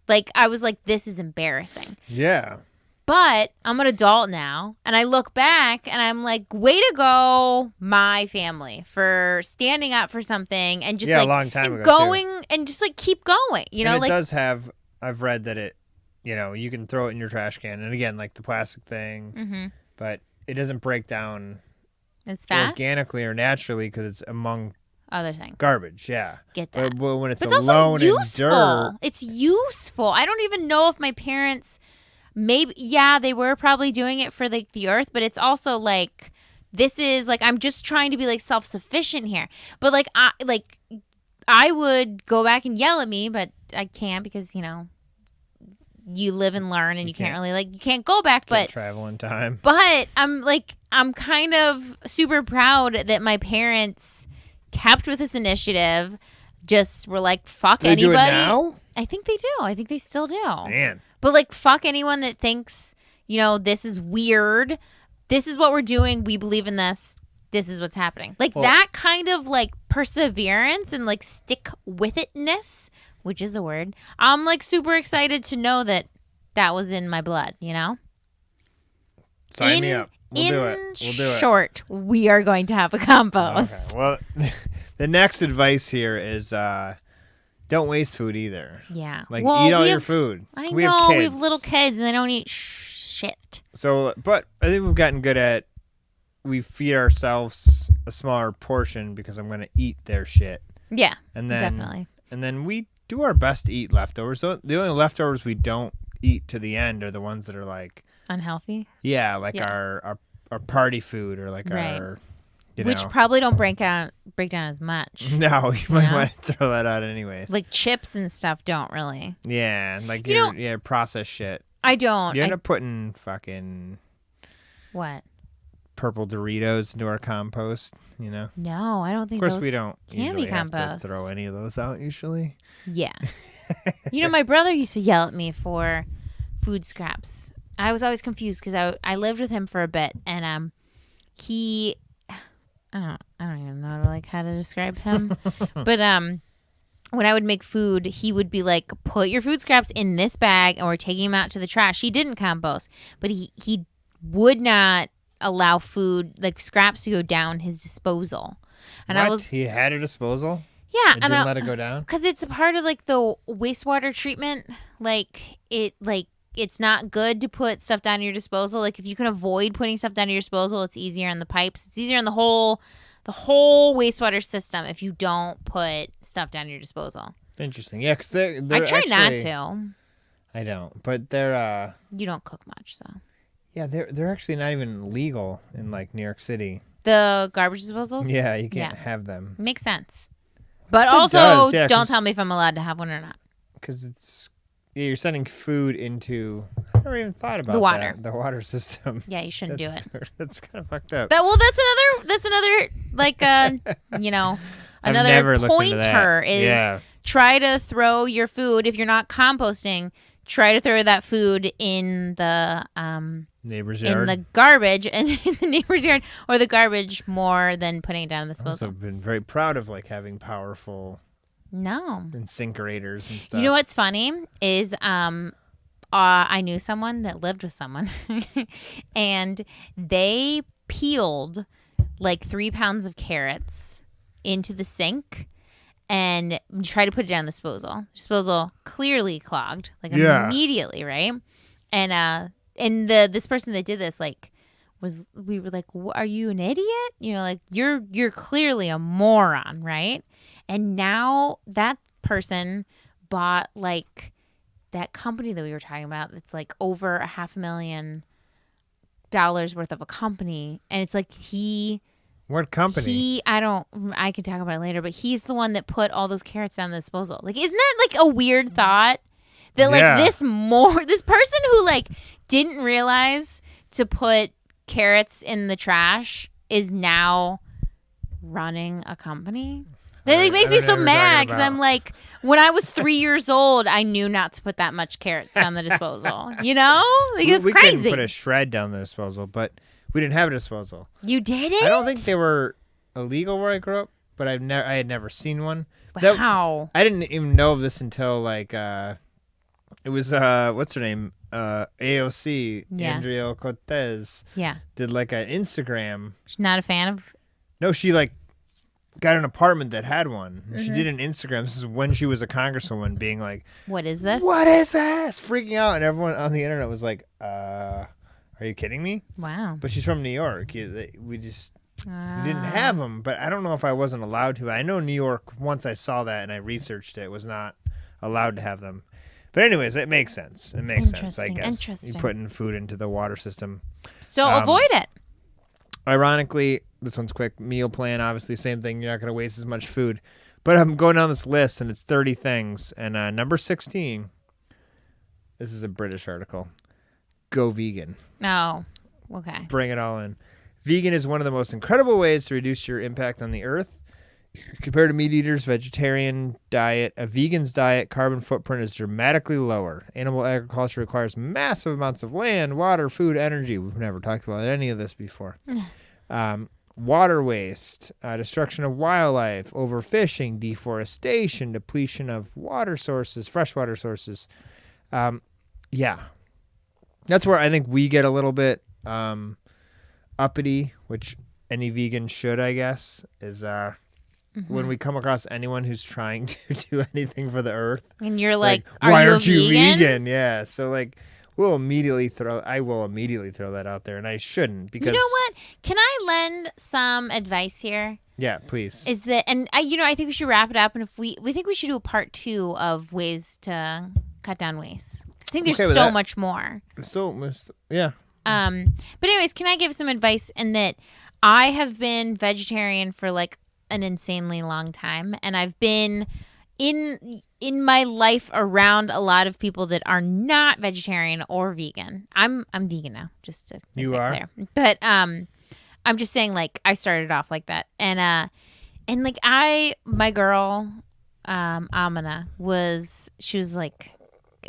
like I was like, this is embarrassing. Yeah. But I'm an adult now, and I look back, and I'm like, way to go, my family, for standing up for something and just a long time ago, going too. And just like keep going. And it does have. I've read that it, you can throw it in your trash can, and again, like the plastic thing, but it doesn't break down as fast organically or naturally because it's among other things. Garbage, yeah. Get that. But when it's alone in dirt, it's useful. I don't even know if my parents. Maybe, they were probably doing it for like the earth, but it's also like this is like, I'm just trying to be like self-sufficient here. But like, I would go back and yell at me, but I can't because, you know, you live and learn and you can't really like, you can't go back, but travel in time. But I'm kind of super proud that my parents kept with this initiative. Just were like, fuck Do they anybody. do it now? I think they do. I think they still do. Man. But like, fuck anyone that thinks, you know, this is weird. This is what we're doing. We believe in this. This is what's happening. Like that kind of like perseverance and like stick with itness, which is a word. I'm like super excited to know that was in my blood, you know? Sign me up. We'll do it. In short, we are going to have a compost. Okay. Well, the next advice here is don't waste food either. Yeah. Like, eat all your food. I we know. Have kids. We have little kids and they don't eat shit. So, but I think we've gotten good at, we feed ourselves a smaller portion because I'm going to eat their shit. Yeah, and then, definitely. And then we do our best to eat leftovers. So the only leftovers we don't eat to the end are the ones that are like unhealthy. Yeah, like our party food or like our, which probably don't break down as much. No, you might want to throw that out anyways. Like chips and stuff don't really. Yeah, like your processed shit. I don't. You end up putting fucking what? Purple Doritos into our compost, you know? No, I don't think. Of course, we don't usually have to throw any of those out usually. Yeah. You know, my brother used to yell at me for food scraps. I was always confused because I lived with him for a bit, and he, I don't even know like how to describe him, but when I would make food, he would be like, "Put your food scraps in this bag, and we're taking them out to the trash." He didn't compost, but he would not allow food like scraps to go down his disposal. And he had a disposal? Yeah, and didn't let it go down? Because it's a part of like the wastewater treatment. It's not good to put stuff down your disposal. Like if you can avoid putting stuff down your disposal, it's easier in the pipes. It's easier in the whole wastewater system if you don't put stuff down your disposal. Interesting. Yeah, because they're I try not to. I don't, but they're you don't cook much, so. Yeah, they're actually not even legal in like New York City. The garbage disposals? Yeah, you can't have them. Makes sense. But also, don't tell me if I'm allowed to have one or not. Because you're sending food into. I never even thought about the water. The water system. Yeah, you shouldn't do it. That's kind of fucked up. That's another like another pointer is try to throw your food if you're not composting. Try to throw that food in the neighbor's yard, in the garbage, and in the neighbor's yard, or the garbage more than putting it down in the disposal. I've been very proud of like having powerful incinerators and stuff. You know what's funny is I knew someone that lived with someone, and they peeled like 3 pounds of carrots into the sink and try to put it down the disposal. Disposal clearly clogged, like immediately, right? And this person that did this, like, we were like, are you an idiot? You know, like you're clearly a moron, right? And now that person bought like that company that we were talking about. That's like over $500,000 worth of a company, and it's like What company? I can talk about it later, but he's the one that put all those carrots down the disposal. Like, isn't that like a weird thought? That like this person who like didn't realize to put carrots in the trash is now running a company. That like, makes me so mad because I'm like, when I was 3 years old, I knew not to put that much carrots down the disposal. You know, like it's crazy. We couldn't put a shred down the disposal, but we didn't have a disposal. You didn't? I don't think they were illegal where I grew up, but I had never seen one. Wow. I didn't even know of this until like it was what's her name? AOC, Andrea Cortez. Yeah. Did like an Instagram. She's not a fan of. No, she like got an apartment that had one. Mm-hmm. She did an Instagram. This is when she was a congresswoman, being like, "What is this? What is this?" Freaking out, and everyone on the internet was like, "Are you kidding me?" Wow. But she's from New York. We didn't have them, but I don't know if I wasn't allowed to. I know New York, once I saw that and I researched it, was not allowed to have them. But anyways, it makes sense. It makes sense, I guess. Interesting. You're putting food into the water system. So avoid it. Ironically, this one's quick. Meal plan, obviously, same thing. You're not going to waste as much food. But I'm going down this list, and it's 30 things. And number 16, this is a British article. Go vegan. Oh, okay. Bring it all in. Vegan is one of the most incredible ways to reduce your impact on the earth. Compared to meat eaters' vegetarian diet, a vegan's diet carbon footprint is dramatically lower. Animal agriculture requires massive amounts of land, water, food, energy. We've never talked about any of this before. Water waste, destruction of wildlife, overfishing, deforestation, depletion of water sources, freshwater sources. Yeah. That's where I think we get a little bit uppity, which any vegan should, I guess, is when we come across anyone who's trying to do anything for the earth. And you're like, why are aren't you vegan? Yeah. So like I will immediately throw that out there, and I shouldn't, because you know what? Can I lend some advice here? Yeah, please. Is that, and I think we should wrap it up, and if we think we should do a part 2 of ways to cut down waste. I think there's so much more. Yeah. But anyways, can I give some advice? In that I have been vegetarian for like an insanely long time, and I've been in my life around a lot of people that are not vegetarian or vegan. I'm vegan now, just to make that clear. But I'm just saying, like, I started off like that, and like my girl Amina she was like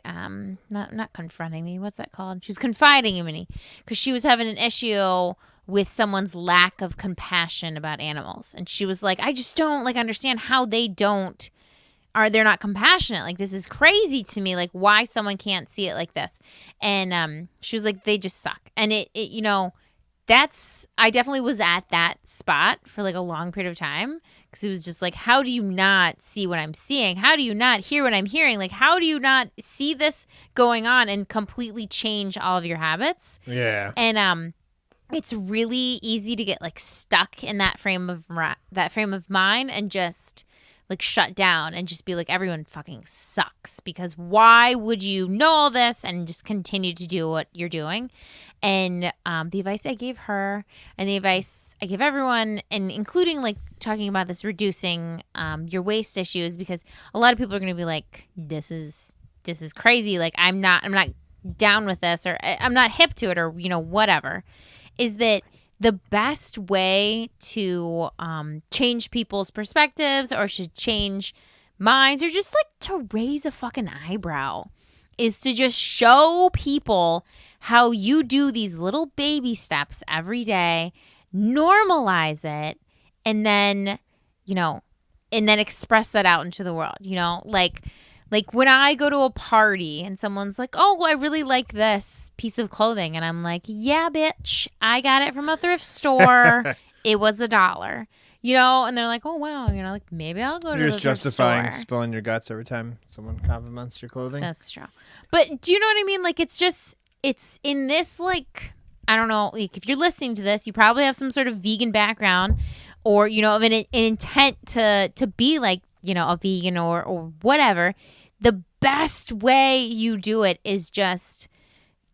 not confronting me. What's that called? She was confiding in me because she was having an issue with someone's lack of compassion about animals, and she was like, I just don't like understand how they're not compassionate. Like, this is crazy to me. Like, why someone can't see it like this. And she was like, they just suck. And it I definitely was at that spot for like a long period of time, because it was just like, how do you not see what I'm seeing? How do you not hear what I'm hearing? Like, how do you not see this going on and completely change all of your habits? Yeah. And it's really easy to get like stuck in that frame of mind and just like shut down and just be like, everyone fucking sucks, because why would you know all this and just continue to do what you're doing? And the advice I gave her and the advice I give everyone, and including like talking about this reducing your waste issues, because a lot of people are going to be like, this is crazy. Like, I'm not down with this, or I'm not hip to it, or, whatever, is that the best way to change people's perspectives, or should change minds, or just like to raise a fucking eyebrow, is to just show people how you do these little baby steps every day, normalize it, and then, express that out into the world, Like when I go to a party and someone's like, oh, well, I really like this piece of clothing. And I'm like, yeah, bitch, I got it from a thrift store. It was $1. And they're like, oh, wow. Like, maybe I'll go to the thrift store. You're just justifying spilling your guts every time someone compliments your clothing. That's true. But do you know what I mean? Like, it's in this, like, I don't know, like, if you're listening to this, you probably have some sort of vegan background, or, of an intent to be like, a vegan or whatever. The best way you do it is just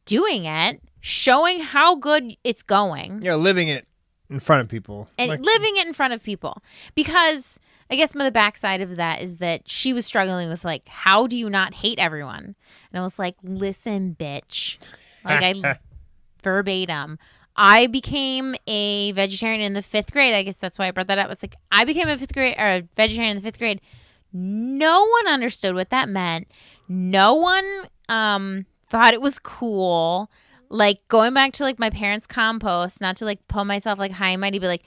doing it, showing how good it's going. Yeah, living it in front of people. And living it in front of people. Because I guess the backside of that is that she was struggling with, like, how do you not hate everyone? And I was like, listen, bitch. Like, verbatim. I became a vegetarian in the 5th grade. I guess that's why I brought that up. It's like, I became a vegetarian in the 5th grade. No one understood what that meant. No one thought it was cool. Like, going back to like my parents' compost, not to like pull myself like high and mighty, but like,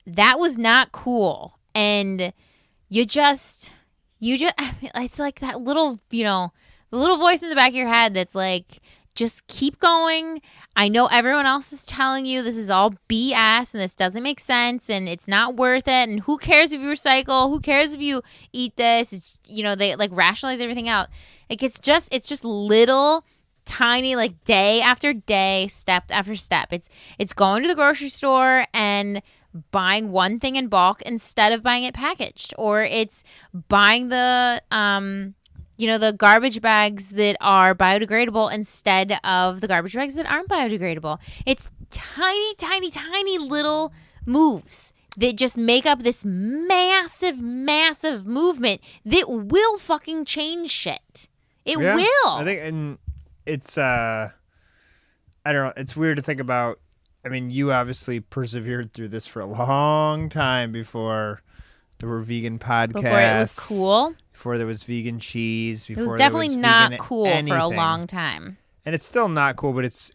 that was not cool. And you just it's like that little, the little voice in the back of your head that's like, just keep going. I know everyone else is telling you this is all BS and this doesn't make sense and it's not worth it. And who cares if you recycle? Who cares if you eat this? It's, they like rationalize everything out. Like, it's just little tiny, like, day after day, step after step. It's going to the grocery store and buying one thing in bulk instead of buying it packaged, or it's buying the the garbage bags that are biodegradable instead of the garbage bags that aren't biodegradable. It's tiny, tiny, tiny little moves that just make up this massive, massive movement that will fucking change shit. It will. I think, and it's, I don't know, it's weird to think about. I mean, you obviously persevered through this for a long time before there were vegan podcasts. Before it was cool. Before there was vegan cheese. Before it was definitely there was not vegan cool anything. for a long time. And it's still not cool, but it's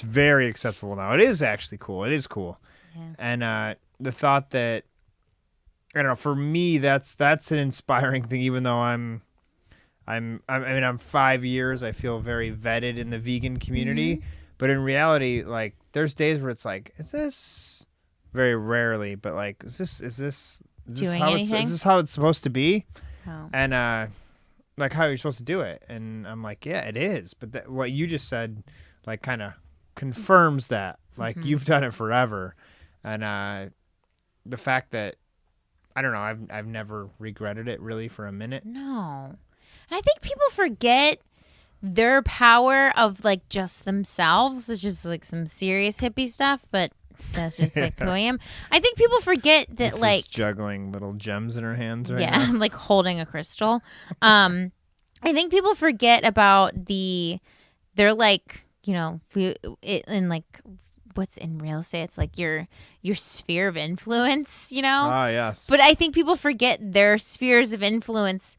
very acceptable now. It is actually cool. It is cool. Yeah. And the thought that, I don't know, for me, that's an inspiring thing. Even though I'm 5 years. I feel very vetted in the vegan community, Mm-hmm. but in reality, like, there's days where it's like, is this, very rarely, but like, is this Doing how anything? is this how it's supposed to be? Oh. And like, how you're supposed to do it? And I'm like, yeah, it is. But what you just said, like, kind of confirms that. Like, you've done it forever, and the fact that, I don't know, I've never regretted it really for a minute. No. And I think people forget their power of, like, just themselves. It's just, like, some serious hippie stuff, but that's just, like, who I am. I think people forget that, This like... is juggling little gems in her hands right yeah, now. I'm, like, holding a crystal. I think people forget about they're, like, you know, in, like... what's in real estate? It's like your sphere of influence, you know? Ah, yes. But I think people forget their spheres of influence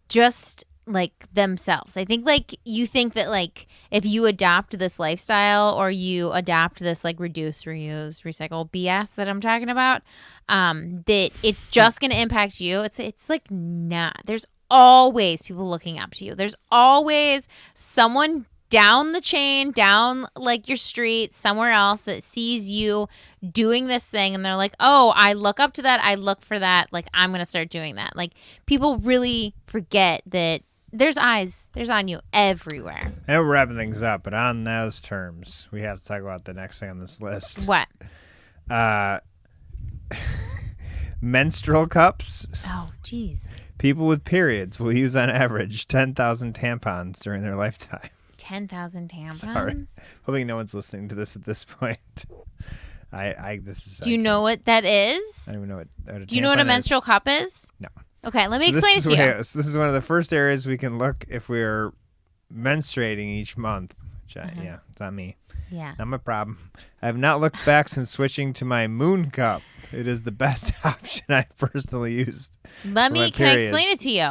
just like themselves. I think like you think that like if you adopt this lifestyle or you adopt this like reduce, reuse, recycle BS that I'm talking about, that it's just going to impact you. It's like not. There's always people looking up to you. There's always someone down the chain, down like your street, somewhere else that sees you doing this thing and they're like, oh, I look up to that. I look for that. Like, I'm going to start doing that. Like, people really forget that there's eyes. There's on you everywhere. I know we're wrapping things up, but on those terms, we have to talk about the next thing on this list. What? Menstrual cups. Oh, jeez. People with periods will use on average 10,000 tampons during their lifetime. 10,000 tampons? Sorry. Hoping no one's listening to this at this point. Do you know what that is? I don't even know what Do you know what a menstrual cup is? No. Okay, let me explain it to you. So this is one of the first areas we can look if we're menstruating each month. Which yeah, it's not me. Yeah. Not my problem. I have not looked back since switching to my moon cup. It is the best option I've personally used. Can I explain it to you?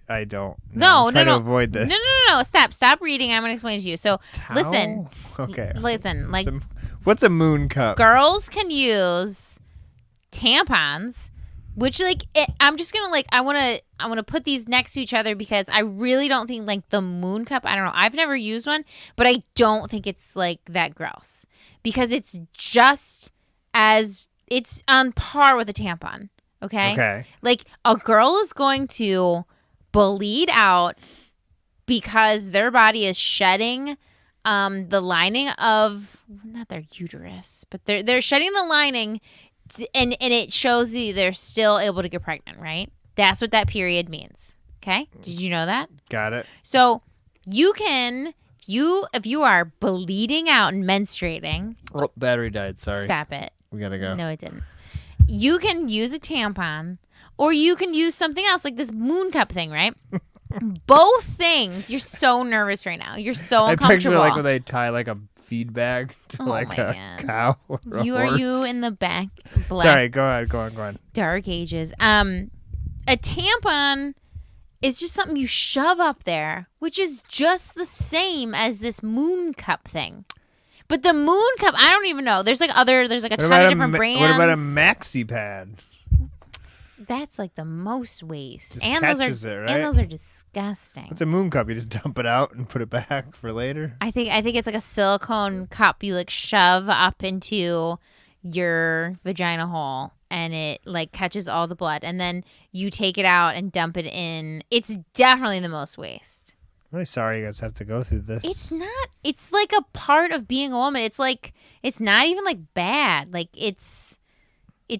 I don't. No, I'm trying to avoid this. No. Stop reading. I'm going to explain it to you. So, listen. Okay. Listen, like, what's a moon cup? girls can use tampons, which, like, I'm just going to, like, I want to put these next to each other because I really don't think, like, the moon cup, I don't know. I've never used one, but I don't think it's, like, that gross because it's just it's on par with a tampon. Okay. Like, a girl is going to bleed out because their body is shedding the lining of, not their uterus, but they're shedding the lining, and it shows you they're still able to get pregnant, right? That's what that period means. Okay? Did you know that? Got it. So you can, if you are bleeding out and menstruating. Oh, battery died. Sorry. Stop it. We gotta go. No, it didn't. You can use a tampon, or you can use something else like this moon cup thing, right? Both things. You're so nervous right now. You're so uncomfortable. I picture like when they tie like a feed bag to like a cow or a horse. Are you in the back? Sorry, go on. Dark ages. A tampon is just something you shove up there, which is just the same as this moon cup thing. But the moon cup, I don't even know. There's like a ton of different brands. What about a maxi pad? That's like the most waste. Just and catches it, right? And those are disgusting. What's a moon cup? You just dump it out and put it back for later? I think it's like a silicone cup you like shove up into your vagina hole and it like catches all the blood and then you take it out and dump it in. It's definitely the most waste. I'm really sorry you guys have to go through this. It's not. It's like a part of being a woman. It's like it's not even like bad. Like it's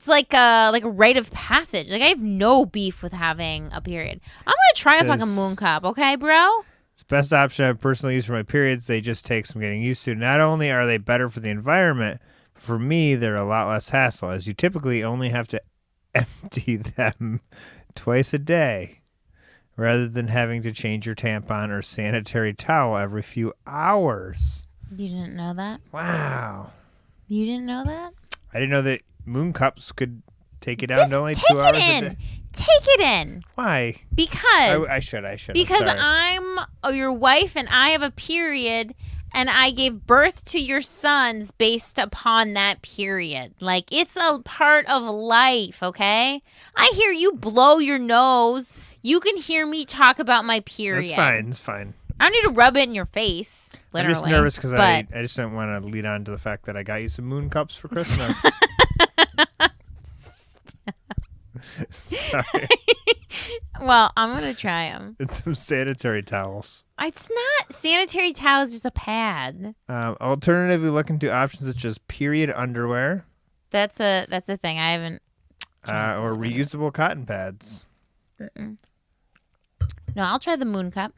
like a rite of passage. Like I have no beef with having a period. I'm gonna try a fucking moon cup, okay, bro? It's the best option I've personally used for my periods. They just take some getting used to. Not only are they better for the environment, but for me, they're a lot less hassle, as you typically only have to empty them twice a day, rather than having to change your tampon or sanitary towel every few hours. You didn't know that? Wow. You didn't know that? I didn't know that moon cups could take it down to only 2 hours a day. Take it in. Why? Because I should. Because I'm your wife and I have a period, and I gave birth to your sons based upon that period. Like, it's a part of life, okay? I hear you blow your nose. You can hear me talk about my period. That's fine. It's fine. I don't need to rub it in your face, literally. I'm just nervous because I just don't want to lead on to the fact that I got you some moon cups for Christmas. Sorry. Well, I'm going to try them. And some sanitary towels. It's not sanitary towels, just a pad. Alternatively, look into options such as period underwear. That's a thing. I haven't. Or reusable cotton pads. Mm-mm. No, I'll try the moon cup.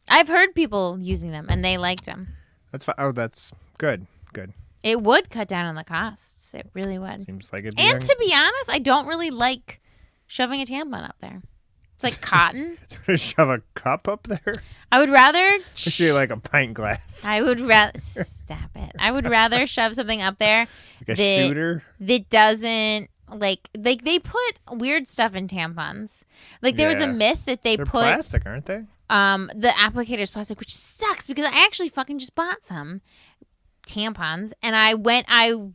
I've heard people using them, and they liked them. That's fine. Oh, that's good. Good. It would cut down on the costs. It really would. Seems like it. And to be honest, I don't really like shoving a tampon up there. It's like cotton. Shove a cup up there? I would rather... Actually, like a pint glass. I would rather... Stop it. I would rather shove something up there like a shooter? That doesn't... Like they put weird stuff in tampons. Like there was a myth that they're put plastic, aren't they? The applicator's plastic, which sucks because I actually fucking just bought some tampons, and I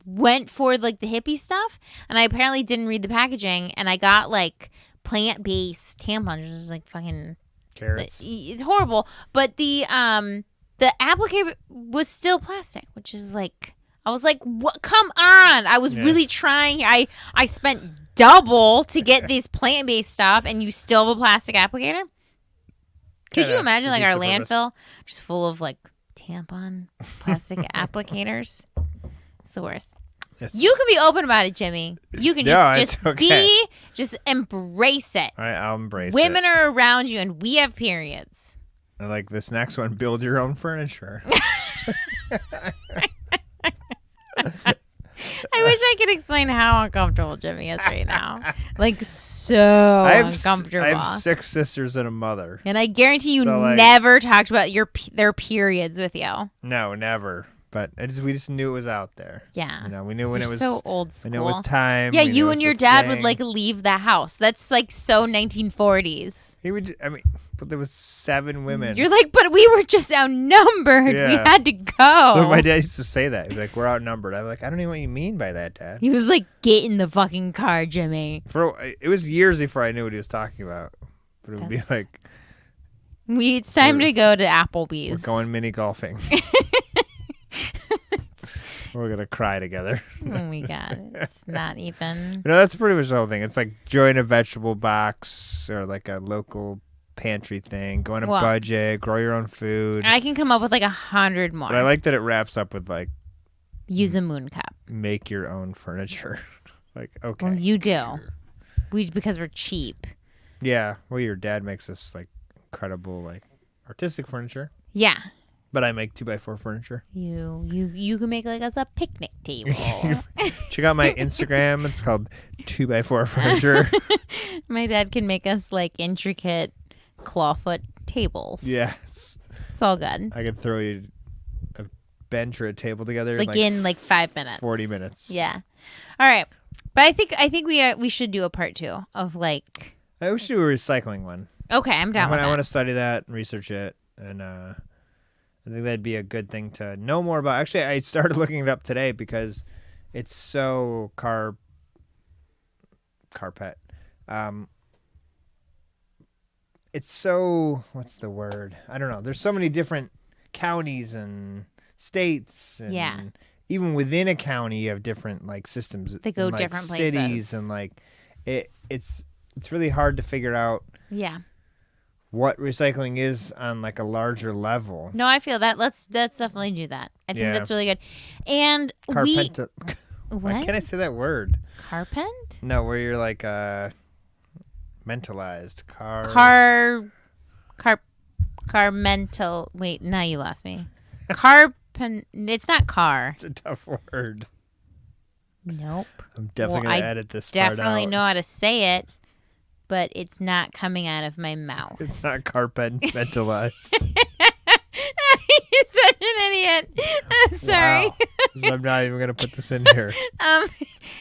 went for like the hippie stuff, and I apparently didn't read the packaging, and I got like plant-based tampons, which is like fucking carrots. It's horrible, but the applicator was still plastic, which is like. I was like, "What? Come on!" I was really trying. I spent double to get these plant-based stuff, and you still have a plastic applicator. Could you imagine like our landfill just full of like tampon plastic applicators? It's the worst. You can be open about it, Jimmy. You can just embrace it. All right, I'll embrace it. Women are around you, and we have periods. I like this next one. Build your own furniture. I wish I could explain how uncomfortable Jimmy is right now. Like, so uncomfortable. I have 6 sisters and a mother. And I guarantee you never talked about their periods with you. No, never. But we just knew it was out there. Yeah. You know, we knew when it was so old school. We knew it was time. Yeah, you and your dad would like leave the house. That's like so 1940s. He would. I mean, but there was 7 women. You're like, but we were just outnumbered. Yeah. We had to go. So my dad used to say that. He'd be like, we're outnumbered. I'm like, I don't know what you mean by that, Dad. He was like, get in the fucking car, Jimmy. It was years before I knew what he was talking about. But it would be like, it's time to go to Applebee's. We're going mini golfing. We're going to cry together. Oh, my God. It's not even. No, that's pretty much the whole thing. It's like join a vegetable box or like a local pantry thing. Go on a budget. Grow your own food. I can come up with like 100 more. But I like that it wraps up with like. Use a moon cup. Make your own furniture. Like, okay. Well, you do. Because we're cheap. Yeah. Well, your dad makes us like incredible like artistic furniture. Yeah. But I make 2x4 furniture. You can make like us a picnic table. Check out my Instagram. It's called 2x4 furniture. My dad can make us like intricate clawfoot tables. Yes. It's all good. I could throw you a bench or a table together in 5 minutes. 40 minutes. Yeah. All right. But I think we should do a part 2 of like. We should do a recycling one. Okay, I'm down with that. I want to study that and research it, and I think that'd be a good thing to know more about. Actually, I started looking it up today because it's so carpet. It's so, what's the word? I don't know. There's so many different counties and states, and even within a county, you have different like systems. They go different cities places, and like it's really hard to figure out. Yeah. What recycling is on like a larger level. No, I feel that. Let's definitely do that. I think that's really good. And what? Why can't I say that word? Carpent? No, where you're like mentalized. Wait, now you lost me. It's not car. It's a tough word. Nope. I'm definitely going to edit this part out. Definitely know how to say it, but it's not coming out of my mouth. It's not compartmentalized. You're such an idiot. I'm sorry. Wow. I'm not even going to put this in here.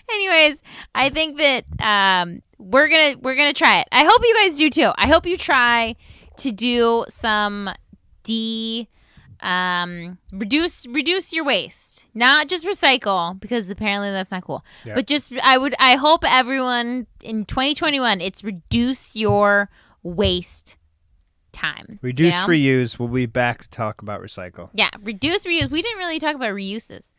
Anyways, I think that we're gonna try it. I hope you guys do too. I hope you try to do some reduce your waste, not just recycle, because apparently that's not cool. Yep. But just I hope everyone in 2021, it's reduce your waste time. Reduce, reuse. We'll be back to talk about recycle. Yeah, reduce, reuse. We didn't really talk about reuses.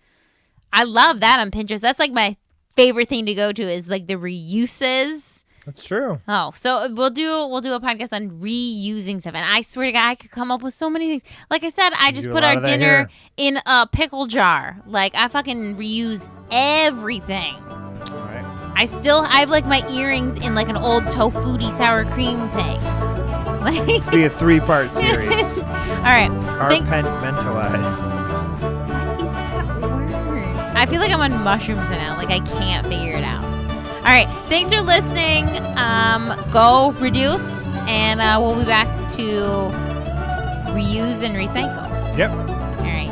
I love that on Pinterest. That's like my favorite thing to go to is like the reuses. That's true. Oh, so we'll do a podcast on reusing stuff, and I swear to God, I could come up with so many things. Like I said, I just put our dinner in a pickle jar. Like I fucking reuse everything. All right. I have like my earrings in like an old tofuti sour cream thing. It'll be a 3-part series. All right. Compartmentalize. What is that word? I feel like I'm on mushrooms now. Like I can't figure it out. All right. Thanks for listening. Go reduce, and we'll be back to reuse and recycle. Yep. All right.